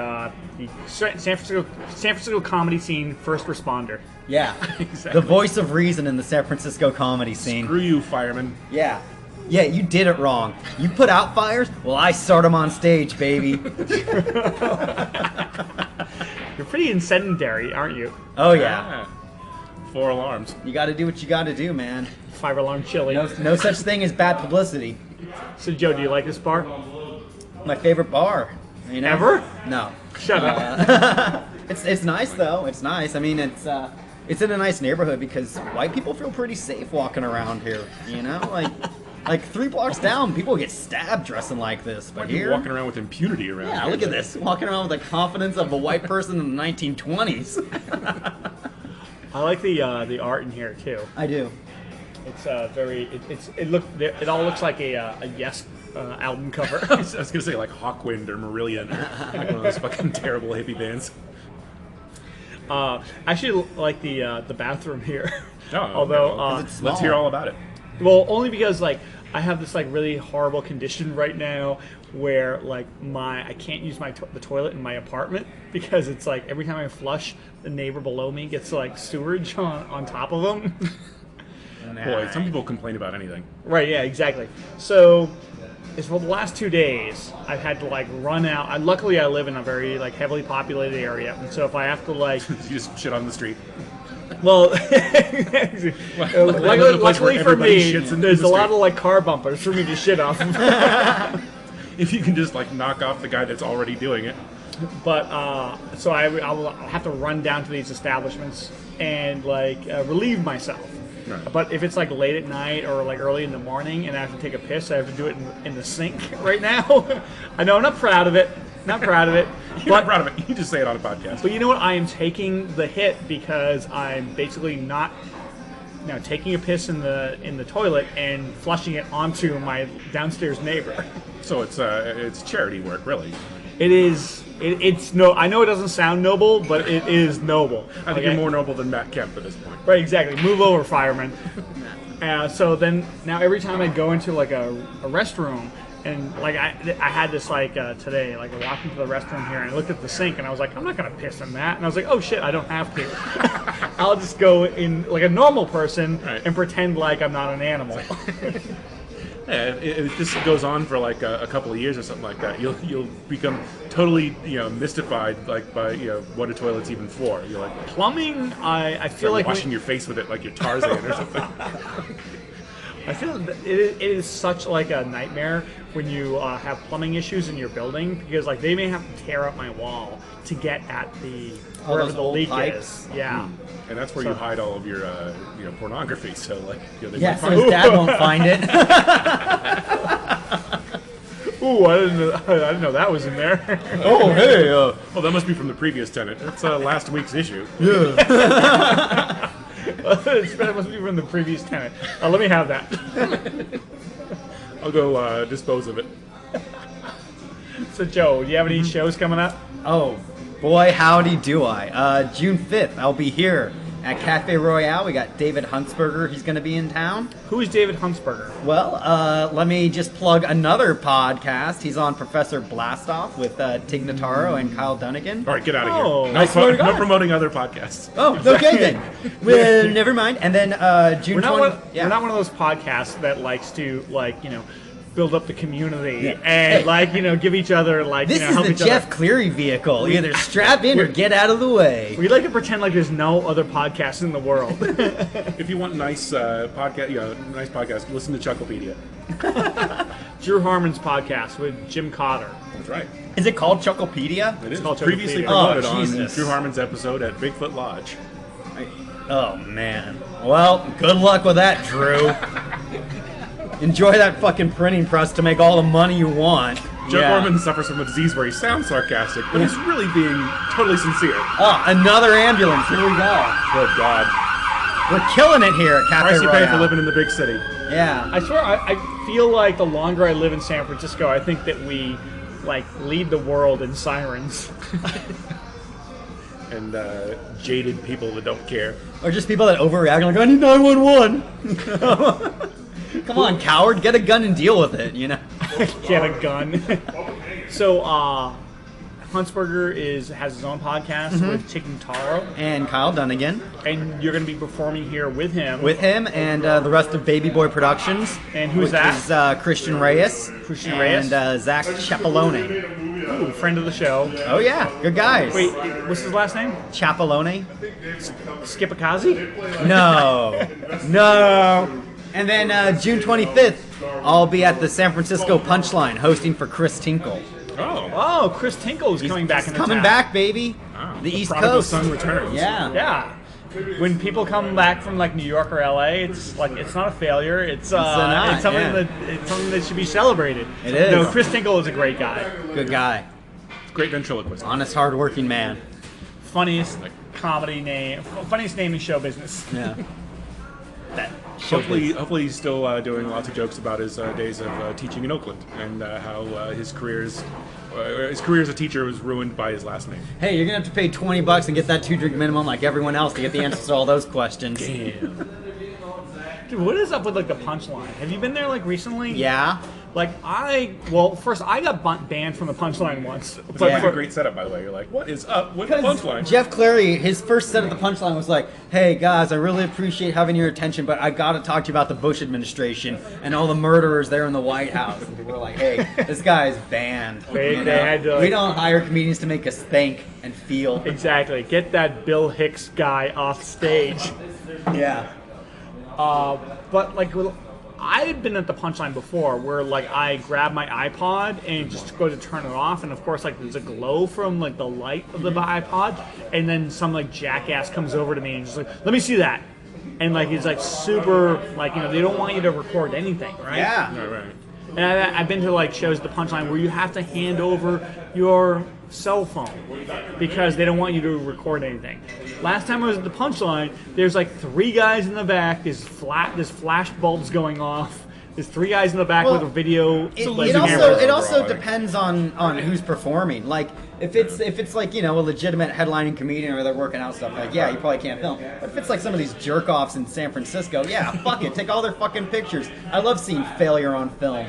San Francisco comedy scene first responder. Yeah. Exactly. The voice of reason in the San Francisco comedy scene. Screw you, fireman. Yeah. Yeah, you did it wrong. You put out fires? Well, I start them on stage, baby. You're pretty incendiary, aren't you? Oh, yeah. 4 alarms. You gotta do what you gotta do, man. 5-alarm chili. No such thing as bad publicity. So, Joe, do you like this bar? My favorite bar. You know? Ever? No. Shut up. It's nice though. It's nice. I mean, it's in a nice neighborhood because white people feel pretty safe walking around here. You know, like 3 blocks down, people get stabbed dressing like this. But You're here, walking around with impunity around. yeah, here. look at this. Walking around with the confidence of a white person in the 1920s. I like the art in here too. I do. It's it all looks like a Yes album cover. I was gonna say like Hawkwind or Marillion, like one of those fucking terrible hippie bands. I actually like the bathroom here. Oh, Although okay. Let's hear all about it. well, only because like I have this like really horrible condition right now where like I can't use the toilet in my apartment because it's like every time I flush, the neighbor below me gets like sewage on top of them. Boy, some people complain about anything. Right, yeah, exactly. So, it's for the last 2 days, I've had to like run out. Luckily, I live in a very like heavily populated area, and so if I have to like, You just shit on the street. well, Place luckily where for everybody me, shits in there's the a lot street. of like car bumpers for me to shit off. If you can just like knock off the guy that's already doing it. But so I'll have to run down to these establishments and like relieve myself. Right. But if it's like late at night or like early in the morning and I have to take a piss, I have to do it in the sink right now. I know I'm not proud of it. Not proud of it. You're not proud of it. You just say it on a podcast. But you know what? I am taking the hit because I'm basically not taking a piss in the toilet and flushing it onto my downstairs neighbor. So it's charity work, really. It is. It's no. I know it doesn't sound noble, but it is noble. I think you're more noble than Matt Kemp at this point. Right, exactly. Move over, fireman. So then, now every time I go into like a restroom, and like I had this like today, like I walked into the restroom here and I looked at the sink and I was like, I'm not gonna piss in that, and I was like, oh shit, I don't have to. I'll just go in like a normal person and pretend like I'm not an animal. Yeah, if this goes on for like a couple of years or something like that, you'll become totally mystified like by what a toilet's even for. You're like Plumbing, I feel like washing your face with it like you're Tarzan or something. I feel that it is such like a nightmare when you have plumbing issues in your building because like they may have to tear up my wall to get at wherever those the old leak pipes? is. Yeah. And that's where you hide all of your pornography. So like they Yeah, might so find his dad won't find it. Ooh, I didn't know that was in there. Oh, hey. well, that must be from the previous tenant. It's last week's issue. Yeah. That must be from the previous tenant. Let me have that. I'll go dispose of it. So, Joe, do you have any shows coming up? Oh, boy, howdy do I. June 5th, I'll be here at Cafe Royale. We got David Huntsberger. He's going to be in town. Who is David Huntsberger? Well, let me just plug another podcast. He's on Professor Blastoff with Tig Notaro and Kyle Dunnigan. All right, get out of Oh, here. I swear to No God. promoting other podcasts. Oh, okay then. Well, never mind. And then June We're 20th. not one of those podcasts that likes to build up the community and like give each other like This help is each the Jeff other. Cleary vehicle. Either strap in or get out of the way. We like to pretend like there's no other podcast in the world. If you want nice podcast, listen to Chucklepedia. Drew Harmon's podcast with Jim Cotter. That's right. Is it called Chucklepedia? It is called previously Chucklepedia. promoted Oh, on Jesus. Drew Harmon's episode at Bigfoot Lodge. Oh, man. Well, good luck with that, Drew. Enjoy that fucking printing press to make all the money you want. Joe Gorman suffers from a disease where he sounds sarcastic, but he's really being totally sincere. Oh, another ambulance. Here we go. Good God. We're killing it here at Cafe Price you pay for Royale. living in the big city. Yeah. I swear, I feel like the longer I live in San Francisco, I think that we like lead the world in sirens. And jaded people that don't care. Or just people that overreact like, I need 911. Come on, coward. Get a gun and deal with it, Get a gun. So, Huntsberger has his own podcast with Chicken Taro, And Kyle Dunnigan. and you're going to be performing here with him. With him and the rest of Baby Boy Productions. And who's which that? is Christian Reyes. Christian Reyes. And Zach Chapelone. Ooh, friend of the show. Oh, yeah. Good guys. Wait, what's his last name? Chapelone? Skipakazi? No. And then June 25th, I'll be at the San Francisco Punchline hosting for Chris Tinkle. Oh. Oh, Chris Tinkle is coming back in the Coming town. back, baby. Wow. The East Prodigal Coast. Son returns. Yeah. Yeah. When people come back from like New York or LA, it's like it's not a failure. It's not, it's something yeah. it's something that should be celebrated. It is. No, Chris Tinkle is a great guy. Good guy. Great ventriloquist. Honest, hardworking man. Funniest comedy name, funniest name in show business. Yeah. Hopefully he's still doing lots of jokes about his days of teaching in Oakland and how his career as a teacher was ruined by his last name. Hey, you're gonna have to pay $20 and get that 2-drink minimum like everyone else to get the answers to all those questions. Damn. Dude, what is up with like the Punchline? Have you been there like recently? Yeah. Like first I got banned from the Punchline once. It's But like for- a great setup, by the way. You're like, what is up with the punchline? Jeff Cleary, his first set at the Punchline was like, hey guys, I really appreciate having your attention, but I gotta talk to you about the Bush administration and all the murderers there in the White House. And people were like, hey, this guy is banned. They You know? had to, like- We don't hire comedians to make us think and feel. Exactly. Get that Bill Hicks guy off stage. Yeah. But like, I had been at the Punchline before, where like I grab my iPod and just go to turn it off, and of course like there's a glow from like the light of the iPod, and then some like jackass comes over to me and just like, let me see that, and like he's like super like they don't want you to record anything, right? Yeah. Right. And I've been to like shows at the Punchline where you have to hand over your cell phone because they don't want you to record anything. Last time I was at the Punchline, there's like 3 guys in the back. There's flash bulbs going off. There's 3 guys in the back with a video. It camera also drawing. depends on who's performing. Like if it's like a legitimate headlining comedian or they're working out stuff, like yeah, you probably can't film. But if it's like some of these jerk offs in San Francisco, yeah, fuck it, take all their fucking pictures. I love seeing failure on film.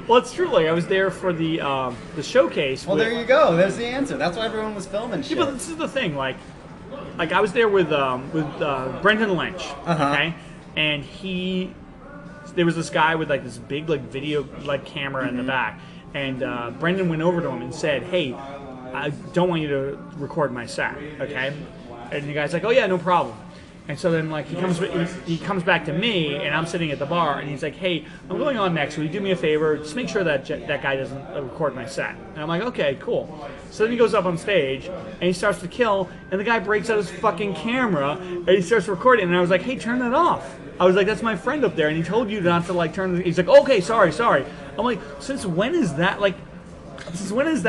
Well, it's true. Like I was there for the showcase. Well, there you go. There's the answer. That's why everyone was filming shit. Yeah, but this is the thing. Like I was there with Brendan Lynch. Okay, and there was this guy with like this big like video like camera in the back, and Brendan went over to him and said, "Hey, I don't want you to record my set, okay?" And the guy's like, "Oh yeah, no problem." And so then like he comes back to me, and I'm sitting at the bar, and he's like, "Hey, I'm going on next. Will you do me a favor? Just make sure that that guy doesn't record my set." And I'm like, "Okay, cool." So then he goes up on stage, and he starts to kill, and the guy breaks out his fucking camera, and he starts recording, and I was like, "Hey, turn that off." I was like, "That's my friend up there, and he told you not to like turn." He's like, "Okay, sorry." I'm like, "Since when is that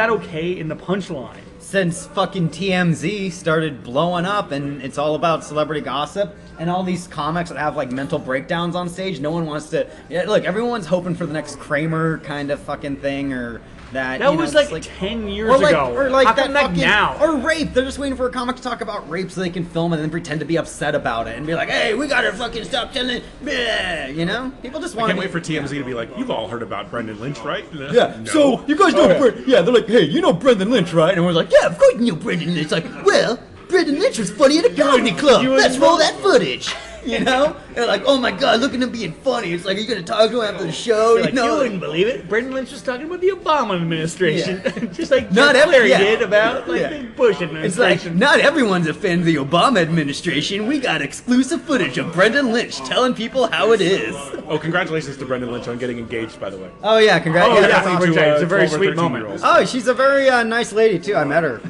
okay in the Punchline?" Since fucking TMZ started blowing up and it's all about celebrity gossip and all these comics that have like mental breakdowns on stage, no one wants to. Yeah, look, everyone's hoping for the next Kramer kind of fucking thing or that. That was like 10 years or like, ago. Or like How that come like fucking, now? Or rape. They're just waiting for a comic to talk about rape so they can film it and then pretend to be upset about it and be like, hey, we gotta fucking stop telling. Bleh. People just I want can't wait for TMZ to be like, you've all heard about Brendan Lynch, right? Yeah, No. so you guys know, they're like, hey, you know Brendan Lynch, right? And we're like, yeah, of course you know Brendan Lynch. Like, well, Brendan Lynch was funny at a comedy club. Let's roll that footage. You know? They're like, oh my god, look at him being funny. It's like, are you going to talk to him after the show? Like, You know? you wouldn't believe it. Brendan Lynch was talking about the Obama administration. Yeah. Just like Not Jeff Clary yeah. did about like Yeah. the Bush It's like, administration. not everyone's a fan of the Obama administration. We got exclusive footage of Brendan Lynch telling people how it is. Oh, congratulations to Brendan Lynch on getting engaged, by the way. Oh, yeah, congrats. Oh, yeah, that's thank awesome. you. It's a very 12 or sweet 13 moment. year olds. Oh, she's a very nice lady, too. I met her.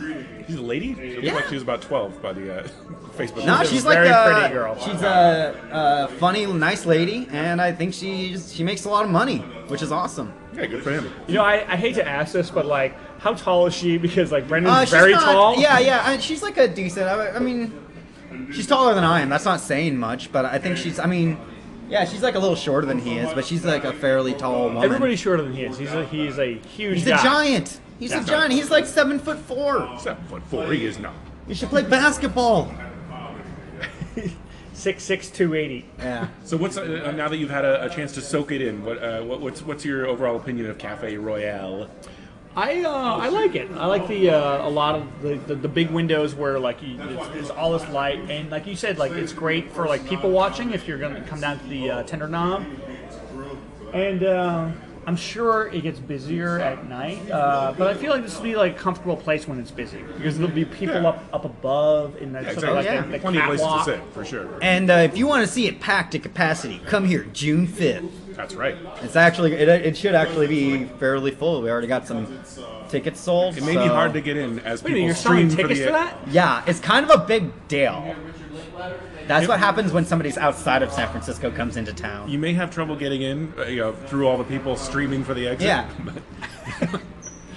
She's a lady? She looked like she was about 12 by the Facebook. No, She's a she's like very a pretty girl. She's a funny, nice lady, and I think she makes a lot of money, which is awesome. Yeah, good for him. You know, I hate to ask this, but like, how tall is she? Because like Brendan's She's very not- tall. Yeah. She's like a decent. I mean, she's taller than I am. That's not saying much, but I think she's. I mean, yeah, she's like a little shorter than he is, but she's like a fairly tall woman. Everybody's shorter than he is. He's a huge He's guy. a giant. He's a giant. He's like 7'4". 7'4", he is not. You should play basketball. 6'6", 280. Yeah. So what's now that you've had a chance to soak it in? What's your overall opinion of Cafe Royale? I like it. I like the a lot of the big windows where like there's all this light, and like you said, like it's great for like people watching if you're gonna come down to the Tender Knob, and I'm sure it gets busier at night, but I feel like this will be like a comfortable place when it's busy because there'll be people up above in that sort of like Exactly. the Plenty of places to catwalk. sit, for sure. And if you want to see it packed to capacity, come here June 5th. That's right. It's actually it should actually be fairly full. We already got some tickets sold. It may be hard to get in as Wait a minute, people you're selling stream tickets the for that? Yeah, it's kind of a big deal. That's what happens when somebody's outside of San Francisco comes into town. You may have trouble getting in, through all the people streaming for the exit. Yeah.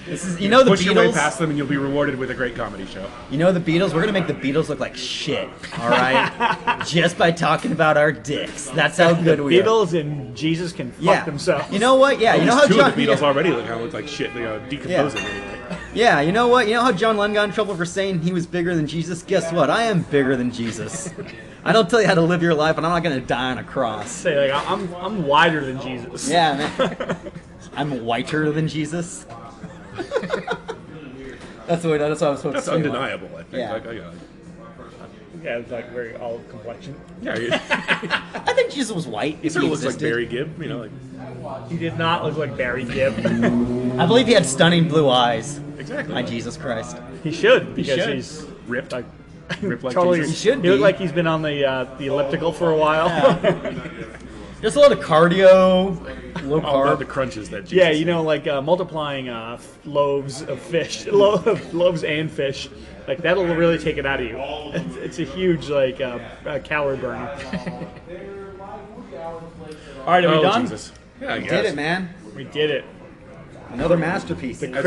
This is, you know, the Push your way Beatles. past them, and you'll be rewarded with a great comedy show. You know the Beatles. We're gonna make the Beatles look like shit. All right, just by talking about our dicks. That's how good we are. Beatles and Jesus can fuck Yeah. themselves. You know what? Yeah. You know how Two John. of the Beatles already look like shit. Decomposing anyway. Yeah. You know what? You know how John Lennon got in trouble for saying he was bigger than Jesus? Guess what? I am bigger than Jesus. I don't tell you how to live your life, but I'm not gonna die on a cross. Say like I'm wider than Jesus. Yeah, man. I'm whiter than Jesus. That's what I was supposed to That's say. undeniable, I think. Yeah. Yeah, it's like very olive complexion. I think Jesus was white. He If sort he of looks like existed. Barry Gibb, like He did not look like Barry Gibb. I believe he had stunning blue eyes. exactly. My Jesus Christ. He should because should. he's Ripped. like Ripped like totally. Jesus. He should He looked be. like he's been on the elliptical for a while. Just a lot of cardio, low All about carb. the crunches that Jesus. Yeah, you know, like multiplying loaves of fish, loaves and fish, like that'll really take it out of you. It's a huge like calorie burner. All right, are we done? Jesus. Yeah, I guess. Did it, man. We did it. Another masterpiece. As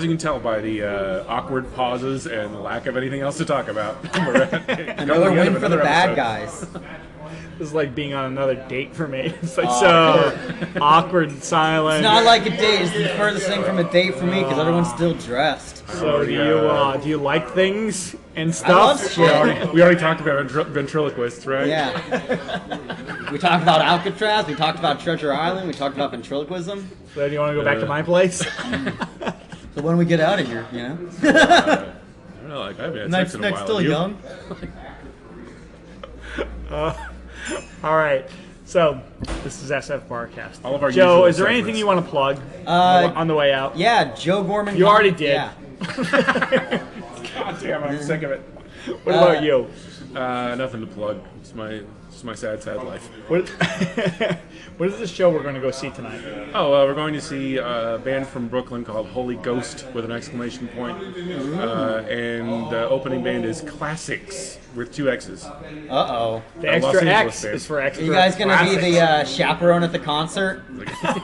you can tell by the awkward pauses and the lack of anything else to talk about, we're at Another the end win of for the another bad episode. guys. This is like being on another date for me. It's like so awkward and silent. It's not like a date. It's the furthest thing from a date for me because everyone's still dressed. So do you like things and stuff? love shit. We already talked about ventriloquists, right? Yeah. We talked about Alcatraz. We talked about Treasure Island. We talked about ventriloquism. So do you want to go back to my place? So when we get out of here, you know? I don't know, like, I haven't had Nick's sex in a while. still You? young. All right. So this is SF Barkast. All of our Joe, usual is there anything segments. you want to plug Uh, on the way out? Yeah, Joe Gorman. You already did. Yeah. God damn, I'm sick of it. What about you? Nothing to plug. It's my sad life. What, what is the show we're going to go see tonight? Oh, we're going to see a band from Brooklyn called Holy Ghost with an exclamation point. And the opening band is Classics with 2 X's. Uh-oh. The Los extra Angeles X band. is for extra. Are you guys going to be classics. the chaperone at the concert?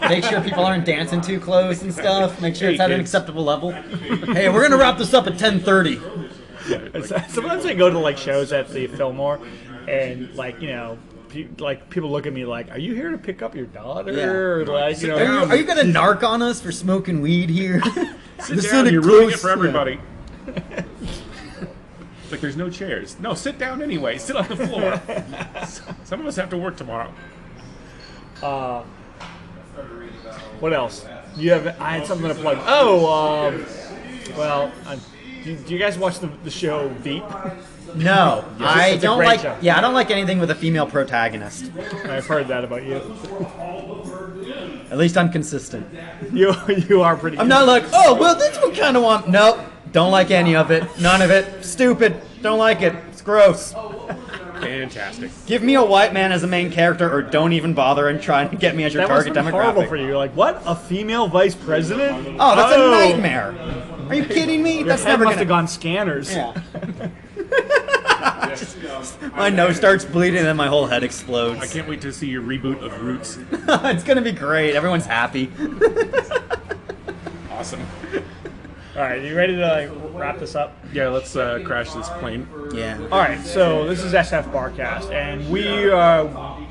Make sure people aren't dancing too close and stuff. Make sure it's Hey, at an kids. acceptable level. Hey, we're going to wrap this up at 10:30. Sometimes I go to like shows at the Fillmore, and like people look at me like, "Are you here to pick up your daughter?" Yeah. Or like, Are you going to narc on us for smoking weed here? Sit down, you're ruining it for everybody. It's like there's no chairs. No, sit down anyway. Sit on the floor. Some of us have to work tomorrow. What else? I had something to plug. Oh, well, Do you guys watch the show Veep? No, I It's a don't great like. show. Yeah, I don't like anything with a female protagonist. I've heard that about you. At least I'm consistent. You are pretty. I'm not like, oh, well, this one kind of want. Nope, don't like any of it. None of it. Stupid. Don't like it. It's gross. Fantastic. Give me a white man as a main character, or don't even bother and try to get me as your That target was horrible demographic. for you. You're like, what? A female vice president? Oh, that's a nightmare. Are you kidding me? Your That's head never must gonna. have gone scanners. Yeah. My nose starts bleeding and then my whole head explodes. I can't wait to see your reboot of Roots. It's gonna be great. Everyone's happy. Awesome. All right, you ready to wrap this up? Yeah, let's crash this plane. Yeah. All right, so this is SF Barkast, and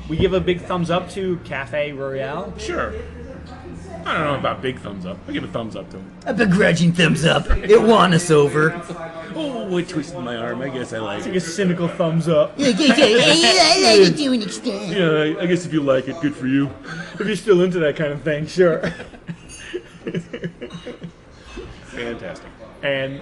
we give a big thumbs up to Cafe Royale. Sure. I don't know about big thumbs up. I give a thumbs up to him. A begrudging thumbs up. It won us over. Oh, I twisted my arm. I guess I like Take it. a cynical thumbs up. I like it to an extent. Yeah, I guess if you like it, good for you. If you're still into that kind of thing, sure. Fantastic. And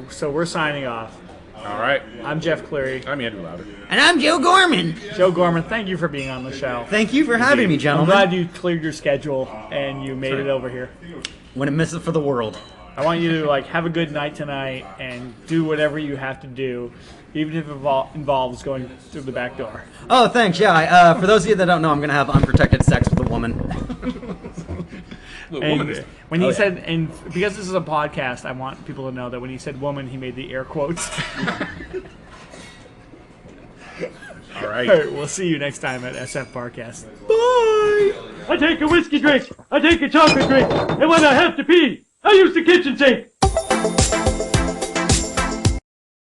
so we're signing off. All right. I'm Jeff Cleary. I'm Andrew Louder. And I'm Joe Gorman. Joe Gorman, thank you for being on the show. Thank you for having me, I'm gentlemen. glad you cleared your schedule and you made it over here. Wouldn't miss it for the world. I want you to have a good night tonight and do whatever you have to do, even if it involves going through the back door. Oh, thanks. Yeah. For those of you that don't know, I'm gonna have unprotected sex with a woman. The And woman is. when he Oh, yeah. said, and because this is a podcast, I want people to know that when he said woman, he made the air quotes. All All right. right, we'll see you next time at SF Barcast. Bye. I take a whiskey drink, I take a chocolate drink, and when I have to pee, I use the kitchen sink.